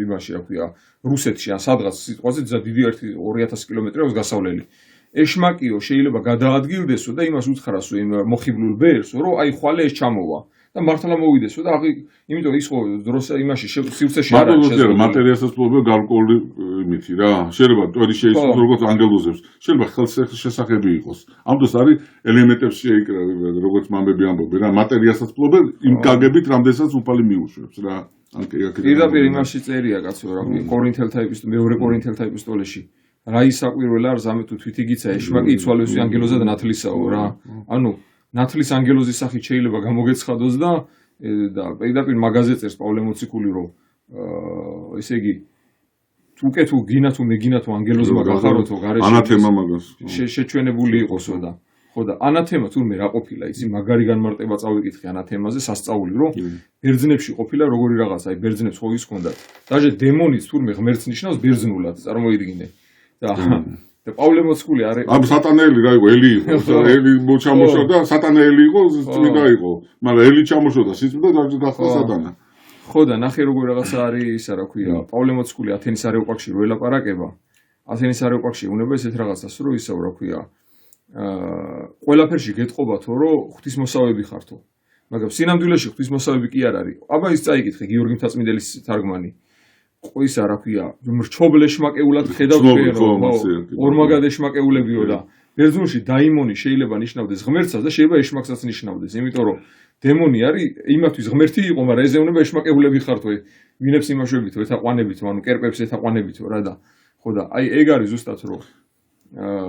იმაში რა ქვია რუსეთში ან სადღაც სიტყვაზე დიდი 2000 კილომეტრი აქვს გასავლელი ეშმაკიო შეიძლება გადაადგილდესო და იმას უთხრასო იმ მოხიბლულ ბერს რომ აი ხვალე ეს ჩამოვა და მართლა მოვიდესო და იმიტომ ის ხო დროს იმაში სივრცეში არ არის შესაძლებელი მატერიასაც პრობლემა გარკვეული იმითი რა შეიძლება ტვერი შეიძლება როგორც ანგელოზებს შეიძლება ხელშესახები იყოს ამ დროს არის ელემენტებს შეიკრა როგორც მამები ამბობენ რა მატერიასაც პრობლემა იმ გაგებით რამდენსაც უფალი მიუშვებს რა პირდაპირ იმაში წერია კაცო რა კორინთელთა მეორე კორინთელთა ეპისტოლეში რა ისაკვირველა არ ზამე თუ თვითიგიცა ეშმაკი იცვალებსი ანგელოზა და ნათლისაო რა ანუ ნათლის ანგელოზის სახით შეიძლება გამოგეცხადოს და პირდაპირ მაგაზე წერს პავლე მოციქული რომ ესე იგი თუ გინა თუ მეგინა თუ ანგელოზმა გახაროთო გარეშე ანათემა მაგას შეჩვენებული იყოსო და ხო და ანათემა თურმე რა ყოფილა იცი მაგარი განმარტება წავიკითხე ანათემაზე სასწაული რომ ბერძნებში ყოფილა როგორი რაღაცა აი ბერძნებს ხო ის ჰქონდათ დაჟე დემონიც თურმე ღმერთს ნიშნავს ბერძნულად წარმოიდგინე და პავლე მოციქული არის ამ სატანელი რა იყო ელი იყო ელი მოჩამოშო და სატანელი იყო წმინდა იყო მაგრამ ელი ჩამოშო და სიწმინდა დახდა სატანა ხო და ნახე როგორ რაღაცა არის ისა რა ქვია პავლე მოციქული ათენის არეოპაგში რო ელაპარაკება ათენის არაეპარქში შეუნება ესეთ რაღაცას, რომ ისევ რა ქვია, ყველაფერში გეტყობათო, რომ ღვთისმოსავები ხართო. მაგრამ სინამდვილეში ღვთისმოსავები კი არ არის. აბა ის წაიკითხე გიორგი მთაწმიდელის თარგმანი. ისა რა ქვია, მრჩობლე შმაკეულად ხედავთ ორმაგად ეშმაკეულებიო და ბერძნულში დაიმონი შეიძლება ნიშნავდეს ღმერთსაც და შეიძლება ეშმაკსაც ნიშნავდეს, იმიტომ რომ დემონი არის იმათთვის ღმერთი იყო, მაგრამ ეზეუნება ეშმაკეულები ხართო, ვინებს იმაშვებითო, ეთაყვანებითო, ანუ კერპებს ეთაყვანებითო რა და ხო და აი ეგ არის ზუსტად რომ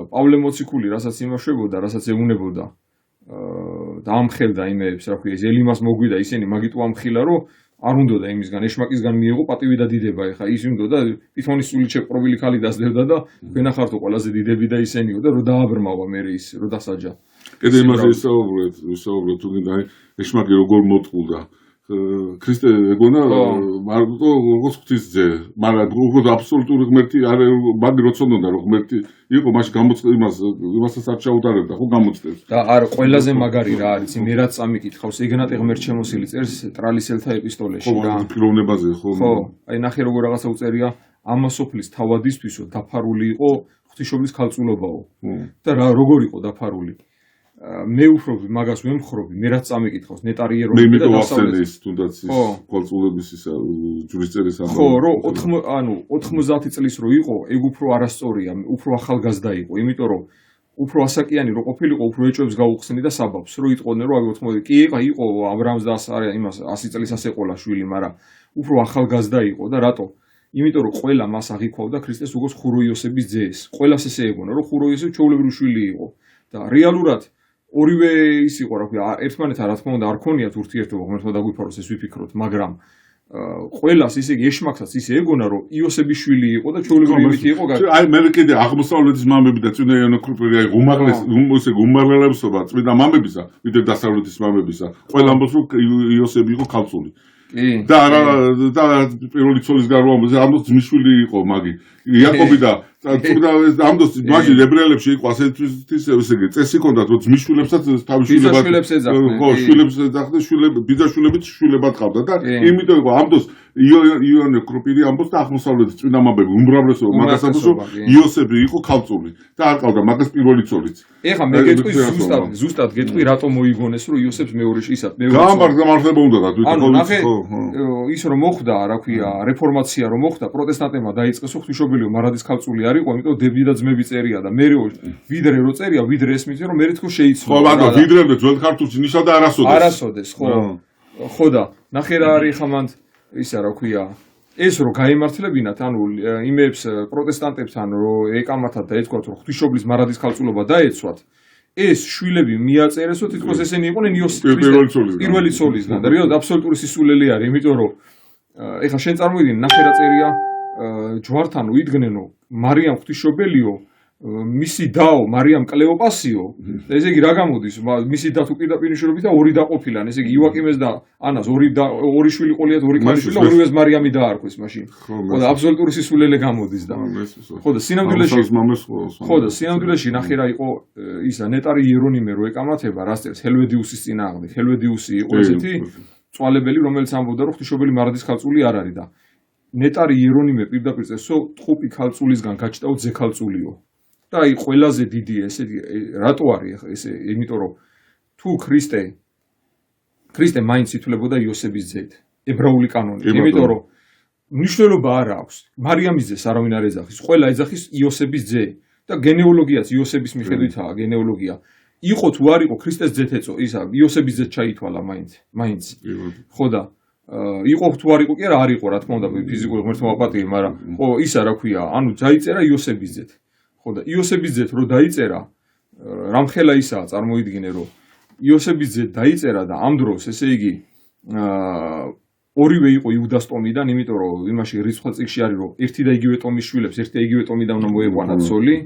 პავლე მოციქული რასაც იმაშვებოდა, რასაც ეუნებოდა და ამხელდა იმეებს, რა ქვია, ელიმას მოგვიდა ისინი მაგიტო ამხილა, რომ არ უნდოდა იმისგან ეშმაკისგან მიიღო პატივი და დიდება, ეხა ის უნდოდა თვითონის სული შეპყრობილი ქალი დასდევდა და თქვენ ახართო ყველაზე დიდები და ისენიო და რო დააბრმავა მე ის რო დასაჯა. კიდე იმაზე ისაუბრეთ თუ გინდა ეშმაკი როგორ მოტყულდა. ქრისტე ეგონა მარტო როგორც ღვთის ძე, მაგრამ როგორც აბსოლუტური ღმერთი არ მაგ როცონოდა რომ ღმერთი იყო, მაშინ იმასაც არ ჩაუტარებდა, ხო გამოცდებს. და არ ყველაზე მაგარი რა არის, მე რაც წამიკითხავს, ეგნატე ღმერთშემოსილი წერს ტრალისელთა ეპისტოლეში რა. პიროვნებაზე ხო. ხო, აი ნახე როგორ რაღაცა უწერია, ამასოფლის თავადისთვისო დაფარული იყო ღვთისმშობლის ქალწულობაო. და რა როგორ იყო დაფარული? მე უფრო მაგას ვემხრობი, მე რაც წამიკითხავს, ნეტარი ეროვნული და დასავლეთის თუნდაც ის ქალწულების ისა ჯვრისწერის ამბავი. ხო, რომ 90 წლის რო იყო, ეგ უფრო არასწორია, უფრო ახალგაზრდა იყო, იმიტომ რომ უფრო ასაკიანი რო ყოფილიყო, უფრო ეჭვებს გაუხსნი და საბაბს, რო იტყოდნენ, რომ 80 კი იყო აბრაამს და იმას 100 წლის ასე ყოლა შვილი, მაგრამ უფრო ახალგაზრდა იყო და რატო? იმიტომ რომ ყველა მას აღიქვავდა ქრისტეს როგორც ხურო იოსების ძეს. ყველას ესე ეგონა, რომ ხურო იოსები ჩვეულებრივი შვილი იყო და რეალურად ორივე ის იყო რა ქვია, ერთმანეთთან რა თქმა უნდა არ ქონიათ ურთიერთობა, ღმერთმა დაგვიფაროს ეს ვიფიქროთ, მაგრამ ყველას ისე ეშმაკსაც ისე ეგონა, რომ იოსების შვილი იყო და ჩვეულებრივი იყო. აი მე კიდე აღმოსავლეთის მამები და წინა იანო კრუპერი აი უმაღლესობა წმინდა მამებისა, ვიდრე დასავლეთის მამებისა. ყველა ამბობს რომ იოსები იყო ქალწული. და პირველი ცოლის გარვამზე ამბობს ძმისშვილი იყო მაგი. იაკობი და ამბობს მაშინ ებრაელებში იყო ასეთის ესე იგი წესი ჰქონდათ რომ ძმისშვილებსაც თავის შვილებად ხო შვილებს ეძახდა ბიძაშვილებიც შვილებად ყავდა და იმიტომ იყო ამბობს იონე კრუპირი ამბობს და აღმოსავლეთის წმინდა მამები უმრავლესობა მაგას ამბობს რომ იოსები იყო ქალწული და არ ყავდა მაგას პირველი ცოლიც. ეხლა მე გეტყვი ზუსტად გეტყვი რატომ მოიგონეს რომ იოსებს მეორეში ისად გამართება უნდა და ის რომ მოხდა რა ქვია რეფორმაცია რომ მოხდა პროტესტანტებმა დაიწყეს ღვთისმშობელი მარადის ქალწული არ იყო, იმიტომ დები და ძმები წერია და მე ვიდრე რო წერია, ვიდრე ეს მითი რომ მე თქო შეიცვალა. ხო, მაგრამ ვიდრემდე ძველ ქართულში ნიშნა და არასოდეს, ხო. ხო და ნახე რა არის ხამანდ ისა რა ქვია ეს რომ გაემართლებინათ, ანუ იმებს პროტესტანტებთან რომ ეკამათათ და ეთქვათ რომ ღვთისმშობლის მარადის ქალწულობა დაეცვათ, ეს შვილები მიაწერესო თითქოს ესენი იყვნენ იოსების პირველი ცოლისგან და რეალურად აბსოლუტური სისულელი არის, იმიტომ რომ ეხლა შენ წარმოიდგინე ნახე რა წერია ჯვართან უიდგნენო მარიამ ღვთისმშობელიო მისი დაო მარიამ კლეოპასიო და ესე იგი რა გამოდის მისი და თუ პირდაპირ ნიშნულობით და ორი დაყოფილან ესე იგი იოაკიმეს და ანას ორი შვილი ყოლიათ ორი ქალიშვილი და ორივეს მარიამი დაარქვეს მაშინ ხო და აბსოლუტური სისულელე გამოდის და ხო და სინამდვილეში ნახე რა იყო ისა ნეტარი იერონიმე რო ეკამათება რა წერს ჰელვედიუსის წინააღმდეგ ჰელვედიუსი იყო ესეთი წვალებელი რომელიც ამბობდა რომ ღვთისმშობელი მარადის ქალწული არ არის და ნეტარი იერონიმე პირდაპირ წერსო ტყუპი ქალწულისგან გაჩნდაო ძე ქალწულიო და აი ყველაზე დიდი ესე რატო არის ესე იმიტომ რომ თუ ქრისტე მაინც ითვლებოდა იოსების ძედ ებრაული კანონით იმიტომ რომ მნიშვნელობა არ აქვს მარიამის ძეს არავინ არ ეძახის ყველა ეძახის იოსების ძე და გენეოლოგიაც იოსების მიხედვითაა გენეოლოგია იყო თუ არ იყო ქრისტეს ძეთ ეწო ისა იოსების ძეთ ჩაითვალა მაინც ხო და იყო თუ არ იყო კი არა არ იყო რა თქმა უნდა ფიზიკური ღმერთმა აპატიე მაგრამ ხო ისა რა ქვია ანუ დაიწერა იოსების ძეთ ხო და იოსების ძეთ რო დაიწერა რამხელა ისაა წარმოიდგინე რომ იოსების ძეთ დაიწერა და ამ დროს ესე იგი ორივე იყო იუდას ტომიდან იმიტომ რომ იმაში რიცხვა წიგში არის რომ ერთი და იგივე ტომის შვილებს ერთი და იგივე ტომიდან უნდა მოეყვანათ ცოლი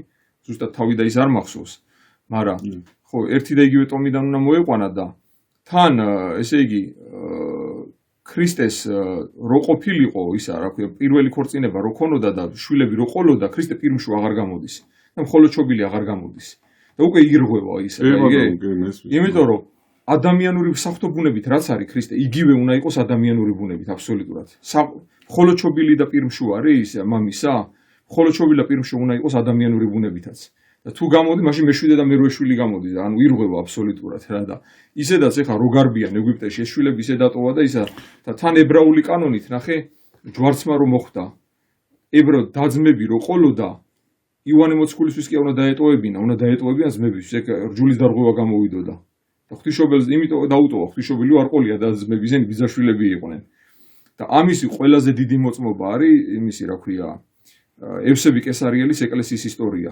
ზუსტად თავი და ის არ მახსოვს მაგრამ ხო ერთი და იგივე ტომიდან უნდა მოეყვანათ და თან ესე იგი ქრისტეს რო ყოფილიყო ისა რა ქვია პირველი ქორწინება რო ქონოდა და შვილები რო ყოლოდა ქრისტე პირმშო აღარ გამოდის და მხოლოდ ჩობილი აღარ გამოდის და უკვე ირღვევა ისა იმიტომ რომ ადამიანური საფრთხო ბუნებით რაც არის ქრისტე იგივე უნდა იყოს ადამიანური ბუნებით აბსოლუტურად მხოლოდ ჩობილი და პირმშო არის ისა მამისა ხოლო ჩოვილა პირმში უნდა იყოს ადამიანური ბუნებითაც. და თუ გამოდი, მაშინ მეშვიდე და მერვე შვილი გამოდი და ანუ ირღვევა აბსოლუტურად რა და ისედაც ეხა რო გარბიან ეგვიპტეში ეს შვილები ისე დატოვა და ისა და თან ებრაული კანონით ნახე ჯვარცმა რო მოხდა ebro დაძმები რო ყოლოდა ივანე მოციქულისთვის კი უნდა დაეტოვებინა ძმებისთვის ეგ რჯულის დარღვევა გამოვიდოდა და ღვთისმშობელს იმიტომ დაუტოვა ღვთისმშობელი არ ყოლია და ძმები ისინი ბიძაშვილები იყვნენ და ამისი ყველაზე დიდი მოწმობა არის იმისი რა ქვია ევსები კესარიელის ეკლესიის ისტორია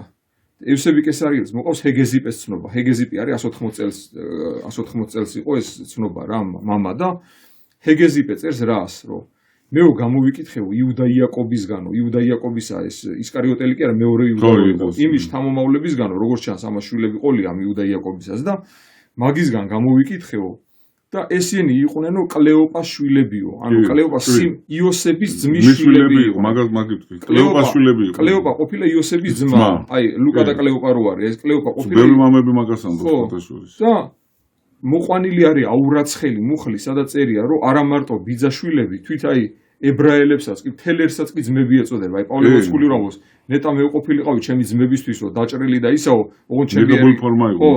ევსები კესარიელს მოყავს ჰეგეზიპეს ცნობა ჰეგეზიპი არის 180 წელს იყო ეს ცნობა რა მამა და ჰეგეზიპე წერს რას რომ მეო გამოვიკითხეო იუდა იაკობისგანო იუდა იაკობისა ეს ისკარიოტელი კი არა მეორე იუდა იყო იმის თამომავლებისგანო როგორც ჩანს ამას შვილები ყოლია ამ იუდა იაკობისას და მაგისგან გამოვიკითხეო და ესენი იყვნენო კლეოპას შვილებიო ანუ კლეოპას იოსების ძმის შვილები იყო კლეოპას შვილები იყო კლეოპა ყოფილა იოსების ძმა აი ლუკა და კლეოპა რო არის ეს კლეოპა ყოფილა ბევრი მამები მაგას ამბობს და მოყვანილი არის აურაცხელი მუხლი სადაც წერია რომ არა მარტო ბიძაშვილები თვით აი ებრაელებსაც კი მთელერსაც კი ძმები ეწოდება აი პავლე მოციქული რომ ამბობს ნეტა მე ვყოფილიყავი ჩემი ძმებისთვისო დაჭრილი და ისაო ოღონდ ჩემი ხო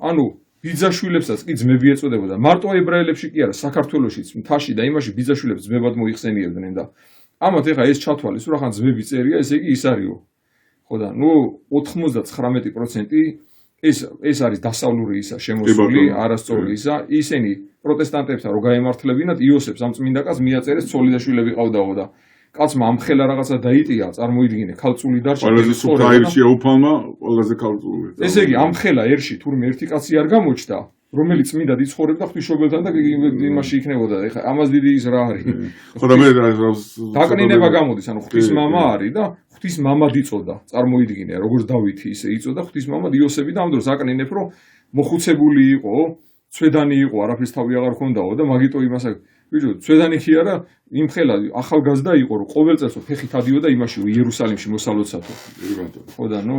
ანუ ბიძაშვილებსაც კი ძმები ეწოდებოდა მარტო ებრაელებში კი არა საქართველოშიც მთაში და იმაში ბიძაშვილებს ძმებად მოიხსენიებდნენ და ამათ ეხა ეს ჩათვალეს რომ ხან ძმები წერია ესე იგი ის არისო ხო და ნუ 99% ეს არის დასავლური ისა შემოსული არასწორი ისა ისინი პროტესტანტებთან რო გაემართლებინათ იოსებს ამ წმინდა კაცს მიაწერეს ცოლი და შვილები ყავდაო და კაცმა ამხელა რაღაცა დაიტია წარმოიდგინე ქალწული დარჩა ყველაზე სუფრაირში აუფალმა ყველაზე ქალწული ესე იგი ამხელა ერში თურმე ერთი კაცი არ გამოჩნდა რომელიც წმინდად იცხოვრებდა ღვთისმშობელთან და იმაში იქნებოდა ეხა ამას დიდი ის რა არის ხო და მე დაკნინება გამოდის ანუ ღვთისმამა არის და ღვთისმამად იწოდა წარმოიდგინე როგორც დავითი ისე იწოდა ღვთისმამად იოსები და ამ დროს აკნინებ რომ მოხუცებული იყო ცვედანი იყო არაფრის თავი აღარ ჰქონდაო და მაგიტო იმას ბიჭო ცვედანი კი არა იმხელა ახალგაზრდა იყო რომ ყოველ წელს ფეხით ადიოდა იმაში იერუსალიმში მოსალოცათო ხო და ნუ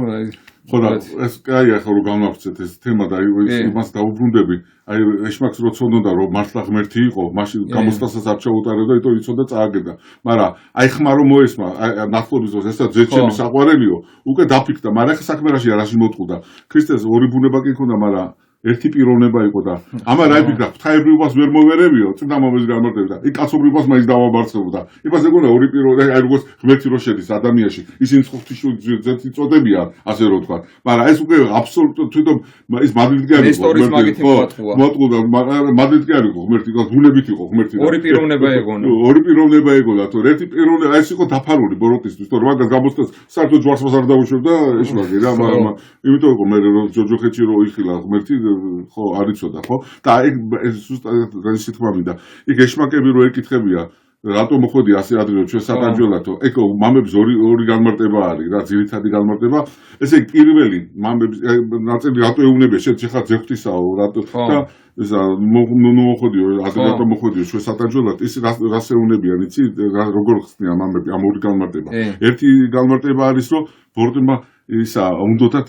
ხო და ეს კაია ხო რომ გამავცეთ ეს თემა და იმას დაუბრუნდები აი ეშმაკს რო ცოდნოდა რომ მართლა ღმერთი იყო მაშინ გამოსტასაც არ ჩაუტარებდა იტო იცოდა წააგებდა მაგრამ აი ხმა რომ მოესმა ნახტობის დროს ესაც ზეჩემი საყვარელიო უკვე დაფიქდა მაგრამ ხა საქმე რაში არაში მოტყუდა ქრისტეს ორი ბუნება კი ჰქონდა მაგრამ ერთი პიროვნება იყო და ამან რა იფიქრა ღვთაებრიობას ვერ მოვერებიო წმინდა მამის გამარტებდა იქ კაცობრიობას მაინც დავამარცხებდა იმას ეგონა ორი პიროვნება აი როგორც ღმერთი რო შედის ადამიანში ისინი ღვთისმშობლის წოდებიან ასე რო თქვა მაგრამ ეს უკვე აბსოლუტურად თვითონ ის მადლით კი არის მოტყუდა მადლით კი არის ღმერთი გულებით იყო ღმერთი ორი პიროვნება ეგონა თუ ერთი პიროვნება ეს იყო დაფარული ბოროტისთვის თუ მაგას გამოსწეს საერთოდ ჯვარცმას არ დაუშვებდა ეშმაკი რა იმიტომ იყო მე ჯოჯოხეთში რო იხილა ღმერთი ხო არ იცოდა ხო და ეს ზუსტად რა თქმა უნდა იქ ეშმაკები რო ეკითხებია რატო მოხდი ასე ადრე ჩვენ სატანჯველათო ეგ მამების ორი განმარტება არის რა ძირითადი განმარტება ესე პირველი მამების ნაწილი რატო ეუნებია შეხარ ძეხვთისაო რატო და ესა მოხდიო ადრე რატო მოხდიო ჩვენ სატანჯველათ ის რას ეუნებიან იცი როგორ ხსნიან მამები ამ ორი განმარტება ერთი განმარტება არის რომ ბოროტება ისა უნდათ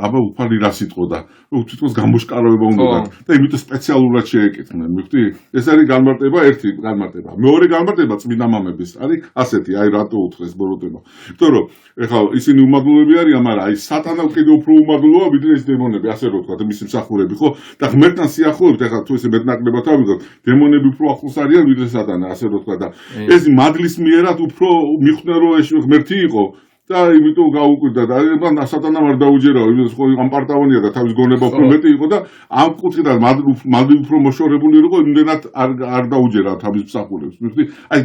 აბა უფალი რას იტყოდა თვითონ გამოშკარავება უნდათ და იმიტომ სპეციალურად შეეკითხნენ მივხვდი ეს არის განმარტება ერთი განმარტება მეორე განმარტება წმინდა მამების არის ასეთი აი რატო უთხრეს ბოროტება იმიტომ რომ ეხლა ისინი უმადლოები არიან მაგრამ აი სატანა კიდევ უფრო უმადლოა ვიდრე ეს დემონები ასე რო ვთქვა მისი მსახურები ხო და ღმერთთან სიახლოვებით ეხლა თუ ესე მეტნაკლებად ავიღოთ დემონები უფრო ახლოს არიან ვიდრე სატანა ასე რო ვთქვა და ეს მადლის მიერად უფრო მიხვდნენ რომ ეს ღმერთი იყო და იმიტომ გაუკვირდა და მან სატანამ არ დაუჯერაო იმის ხო ამ პარტავანია და თავის გონება უფრო მეტი იყო და ამ კუთხიდან მადლი უფრო მოშორებული იყო იმდენად არ დაუჯერა თავის მსახურებს მიხდი აი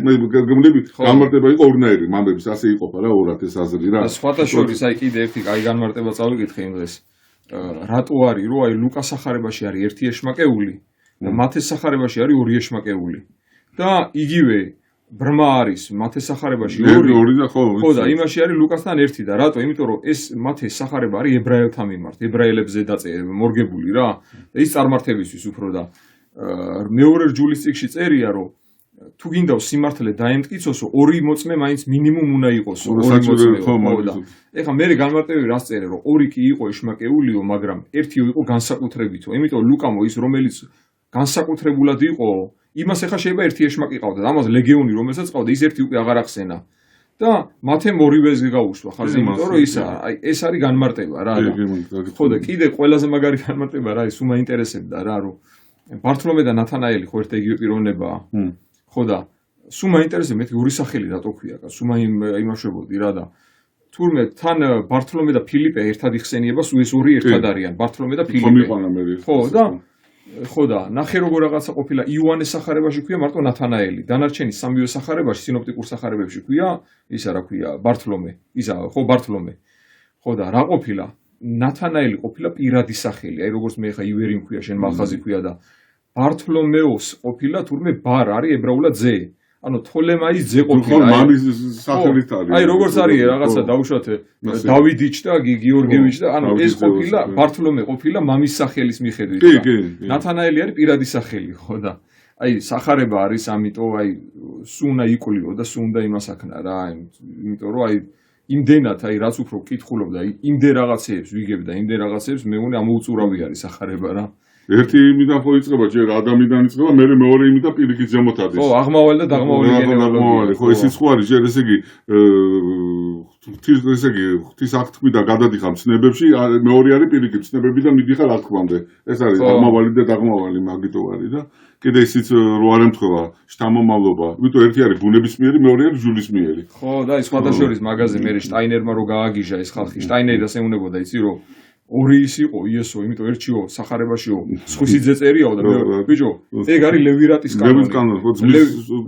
გემლები განმარტება იყო ორნაირი მამების ასე იყოფა რა ორად ეს აზრი რა სხვათა შორის აი კიდე ერთი კაი განმარტება წავიკითხე იმ დღეს რატო არის რომ აი ლუკას სახარებაში არის ერთი ეშმაკეული და მათეს სახარებაში არის ორი ეშმაკეული და იგივე ბრმა არის მათეს სახარებაში ორი და ხო და იმაში არის ლუკასთან ერთი და რატო? იმიტომ რომ ეს მათეს სახარება არის ებრაელთა მიმართ, ებრაელებზე მორგებული რა და ის წარმართებისთვის უფრო და მეორე რჯულის წიგნში წერია რომ თუ გინდა სიმართლე დაემტკიცოსო ორი მოწმე მაინც მინიმუმ უნდა იყოსო ორი მოწმე და ეხლა მე განმარტებები რას წერე რომ ორი კი იყო ეშმაკეულიო მაგრამ ერთიო იყო განსაკუთრებითო იმიტომ ლუკამო ის რომელიც განსაკუთრებულად იყო იმას ეხა შეიძლება ერთი ეშმაკი ყავდა ამას ლეგიონი რომელსაც ყავდა ის ერთი უკვე აღარ ახსენა და მათემ ორივეს გაუსვა ხაზი, იმიტომ რომ ეს არის განმარტება რა. ხო და კიდე ყველაზე მაგარი განმარტება რა ის უმაინტერესებდა რა, რომ ბართლომე და ნათანაელი ხო ერთ იგივე პიროვნებაა. ხო და სულ მაინტერესებს მეთქი ორი სახელი რატო ქვია, სულ იმაშვებოდი რა და თურმე თან ბართლომე და ფილიპე ერთად იხსენიება, სულ ეს ორი ერთად არიან, ბართლომე და ფილიპე. ხო და ნახე როგორ რაღაცა ყოფილა იოანეს სახარებაში ქვია მარტო ნათანაელი, დანარჩენი სამივე სახარებაში სინოპტიკურ სახარებებში ქვია ისა რა ქვია ბართლომე, ისა ხო ბართლომე. ხო და რა ყოფილა ნათანაელი ყოფილა პირადი სახელი, აი როგორც მე ხა ივერი მქვია, შენ მალხაზი ქვია და ბართლომეოს ყოფილა თურმე ბარ არის ებრაულად ძე. ანუ თოლემაის ძე ყოფილა. მამის სახელით არის. აი როგორც არის რაღაცა დაუშვათ დავიდიჩ და გიორგევიჩ და ანუ ეს ყოფილა ბართლომე ყოფილა მამის სახელის მიხედვით. ნათანაელი არის პირადი სახელი, ხო და აი სახარება არის, ამიტომ აი სუნა იკვლიო და სუნდა იმასაკნა რა, იმიტომ რომ აი იმდენად აი რაც უფრო ვკითხულობდა, იმდენ რაღაცეებს ვიგებ და იმდენ რაღაცეებს მე მგონი ამოუწურავი არის სახარება რა. ერთი იმიდან ხო იწყება, ჯერ ადამიანიდან იწყება, მერე მეორე იმიდან პირიქით ზემოთ ადის. ხო, აღმავალი და დაღმავალი გენეალოგია. ხო, ეს ის ხო არის, ჯერ ესე იგი, ღვთის აღთქმი და გადადიხარ ცნებებში, მეორე არის პირიქით ცნებები და მიდიხარ აღთქმამდე. ეს არის აღმავალი და დაღმავალი მაგითო არის და კიდე ისიც რო არ ემთხვევა შთამომავლობა. იმიტომ ერთი არის ბუნებისმიერი, მეორე არის ჯულისმიერი. ხო, და ის სხვადასხვა მაგაზე მე შტაინერმა რო გააგიჟა ეს ხალხი, შტაინერი და ეუნებოდა იცი რომ ორი ის იყო იესო, იმიტომ ერთიო სახარებაშიო სხვისიძე წერიაო და ბიჭო, ეგ არის ლევირატის კანონი.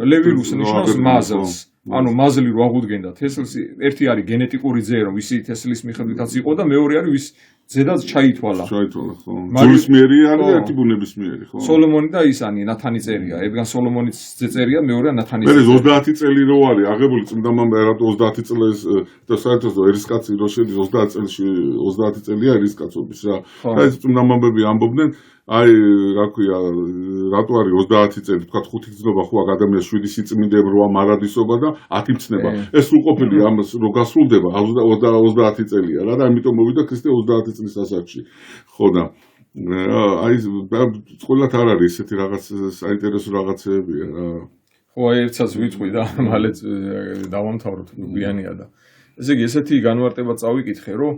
ლევირუს ნიშნავს მაზლს. ანუ მაზლი რო აღუდგენდა თესლს, ერთი არის გენეტიკური ძე, რომ ისი თესლის მიხედვითაც იყო და მეორე არის ვის ზედაც ჩაითვალა. ჩაითვალა, ხო. ჯულისმიერი არის და ერთი ბუნებისმიერი, ხო. სოლომონი და ისანი ნათანი წერია. ეგან სოლომონის ძე წერია, მეორეა ნათანის. მე 30 წელი რო არის აღებული წმინდამამბე რატო 30 წელს და საერთოდ ერისკაცი რო შედის 30 წელში 30 წელია ერისკაცობის რა. და ეს წმინდამამბები ამბობდნენ აი რა ქვია რატო არის 30 წელი თქვა 5 გზნობა ხო ადამიანს 7 სიწმინდე რო მარადისობა და 10 მცნება ეს უყოფილი ამას რო გასრულდება 30 წელია რა და ამიტომ მოვიდა ქრისტე 30 წლის ასაკში ხო და აი ყველათ არ არის ესეთი რაღაც საინტერესო რაღაცებია რა ხო აი ერთსაც ვიტყვი და მალე დავამთავროთ გვიანია და ესე იგი ესეთი განმარტება წავიკითხე რომ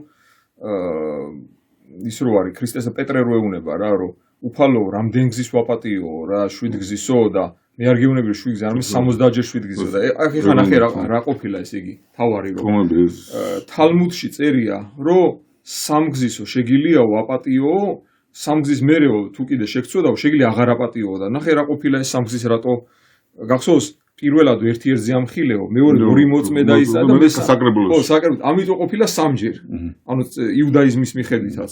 ის რო არის ქრისტესა პეტრე რო ეუნება რა რომ უფალო რამდენ გზის ვაპატიო რა 7 გზისო და მე არ გეუბნები რომ 7 გზის არ მის 70-ჯერ 7 გზისო და ახლა ნახე რა ყოფილა ეს იგი თავარი რომ თალმუდში წერია რომ 3 გზისო შეგილია ვაპატიო 3 გზის მერეო თუ კიდე შეგწოდაო შეგიძლია აღარ აპატიო და ნახე რა ყოფილა ეს 3 გზის რატო გახსოვს პირველად ერთ-ერთი ამხილეო მეორე ორი მოწმე და ისა და მე საკრებულოში ხო საკრებულოში ამიტომ ყოფილა 3-ჯერ ანუ იუდაიზმის მიხედვითაც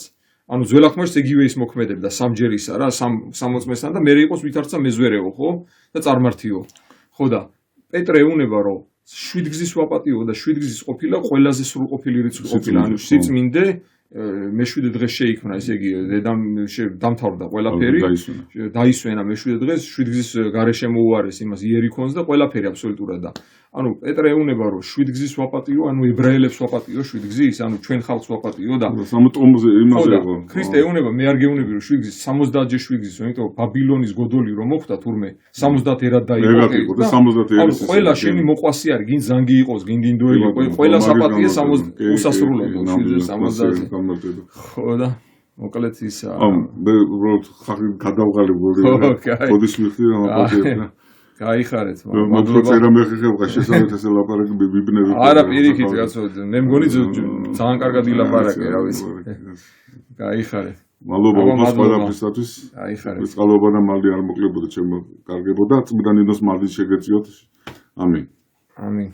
ანუ ძველახმაშ იგივე ის მოქმედებდა 3-ჯერ ისა რა 60-მესთან და მე იყოს ვითარცა მეზვერეო ხო და წარმართიო ხო და პეტრე ეუნება რომ 7 გზის ვაპატიო და 7 გზის ყოფილა ყველაზე სრულყოფილი რიცხვი ყოფილა ანუ სიწმინდე მე-7 დღეს შეიქმნა ესე იგი დამთავრდა ყველაფერი დაისვენა მე-7 დღეს 7 გზის გარეშე მოუარეს იმას იერიქონს და ყველაფერი აბსოლუტურად და ანუ პეტრე ეუნება რომ 7 გზის ვაპატიო ანუ ებრაელებს ვაპატიო 7 გზის ანუ ჩვენ ხალხს ვაპატიო და სამტომზე იმაზე იყო ქრისტე ეუნება მე არ გეუბნები რომ 7 გზის 70-ჯერ 7 გზის იმიტომ ბაბილონის გოდოლი რომ მოხდა თურმე 70 ერად დაიყო და 70 ანუ ყველა შენი მოყვასი არის გინ ზანგი იყოს გინ დინდოელი ყველა საპატიე 60 უსასრულოდ 70 ხო და მოკლედ ისა მე უბრალოდ გადავღალებოდი ხოდის მიხდი რომ აპატიებდა გაიხარეთ მადლობა წერა მეხება შესაძლოა ეს ლაპარაკი ბიბნები არა პირიქით კაცო მე მგონი ძალიან კარგად ილაპარაკე რა ვიცი გაიხარეთ მადლობა უბრალოდ ყველაფრისთვის გაიხარეთ წყალობა და მალე არ მოკლებოდა ჩემო კარგებოდა წმინდა ნინოს მალე შეგეწიოთ ამინ ამინ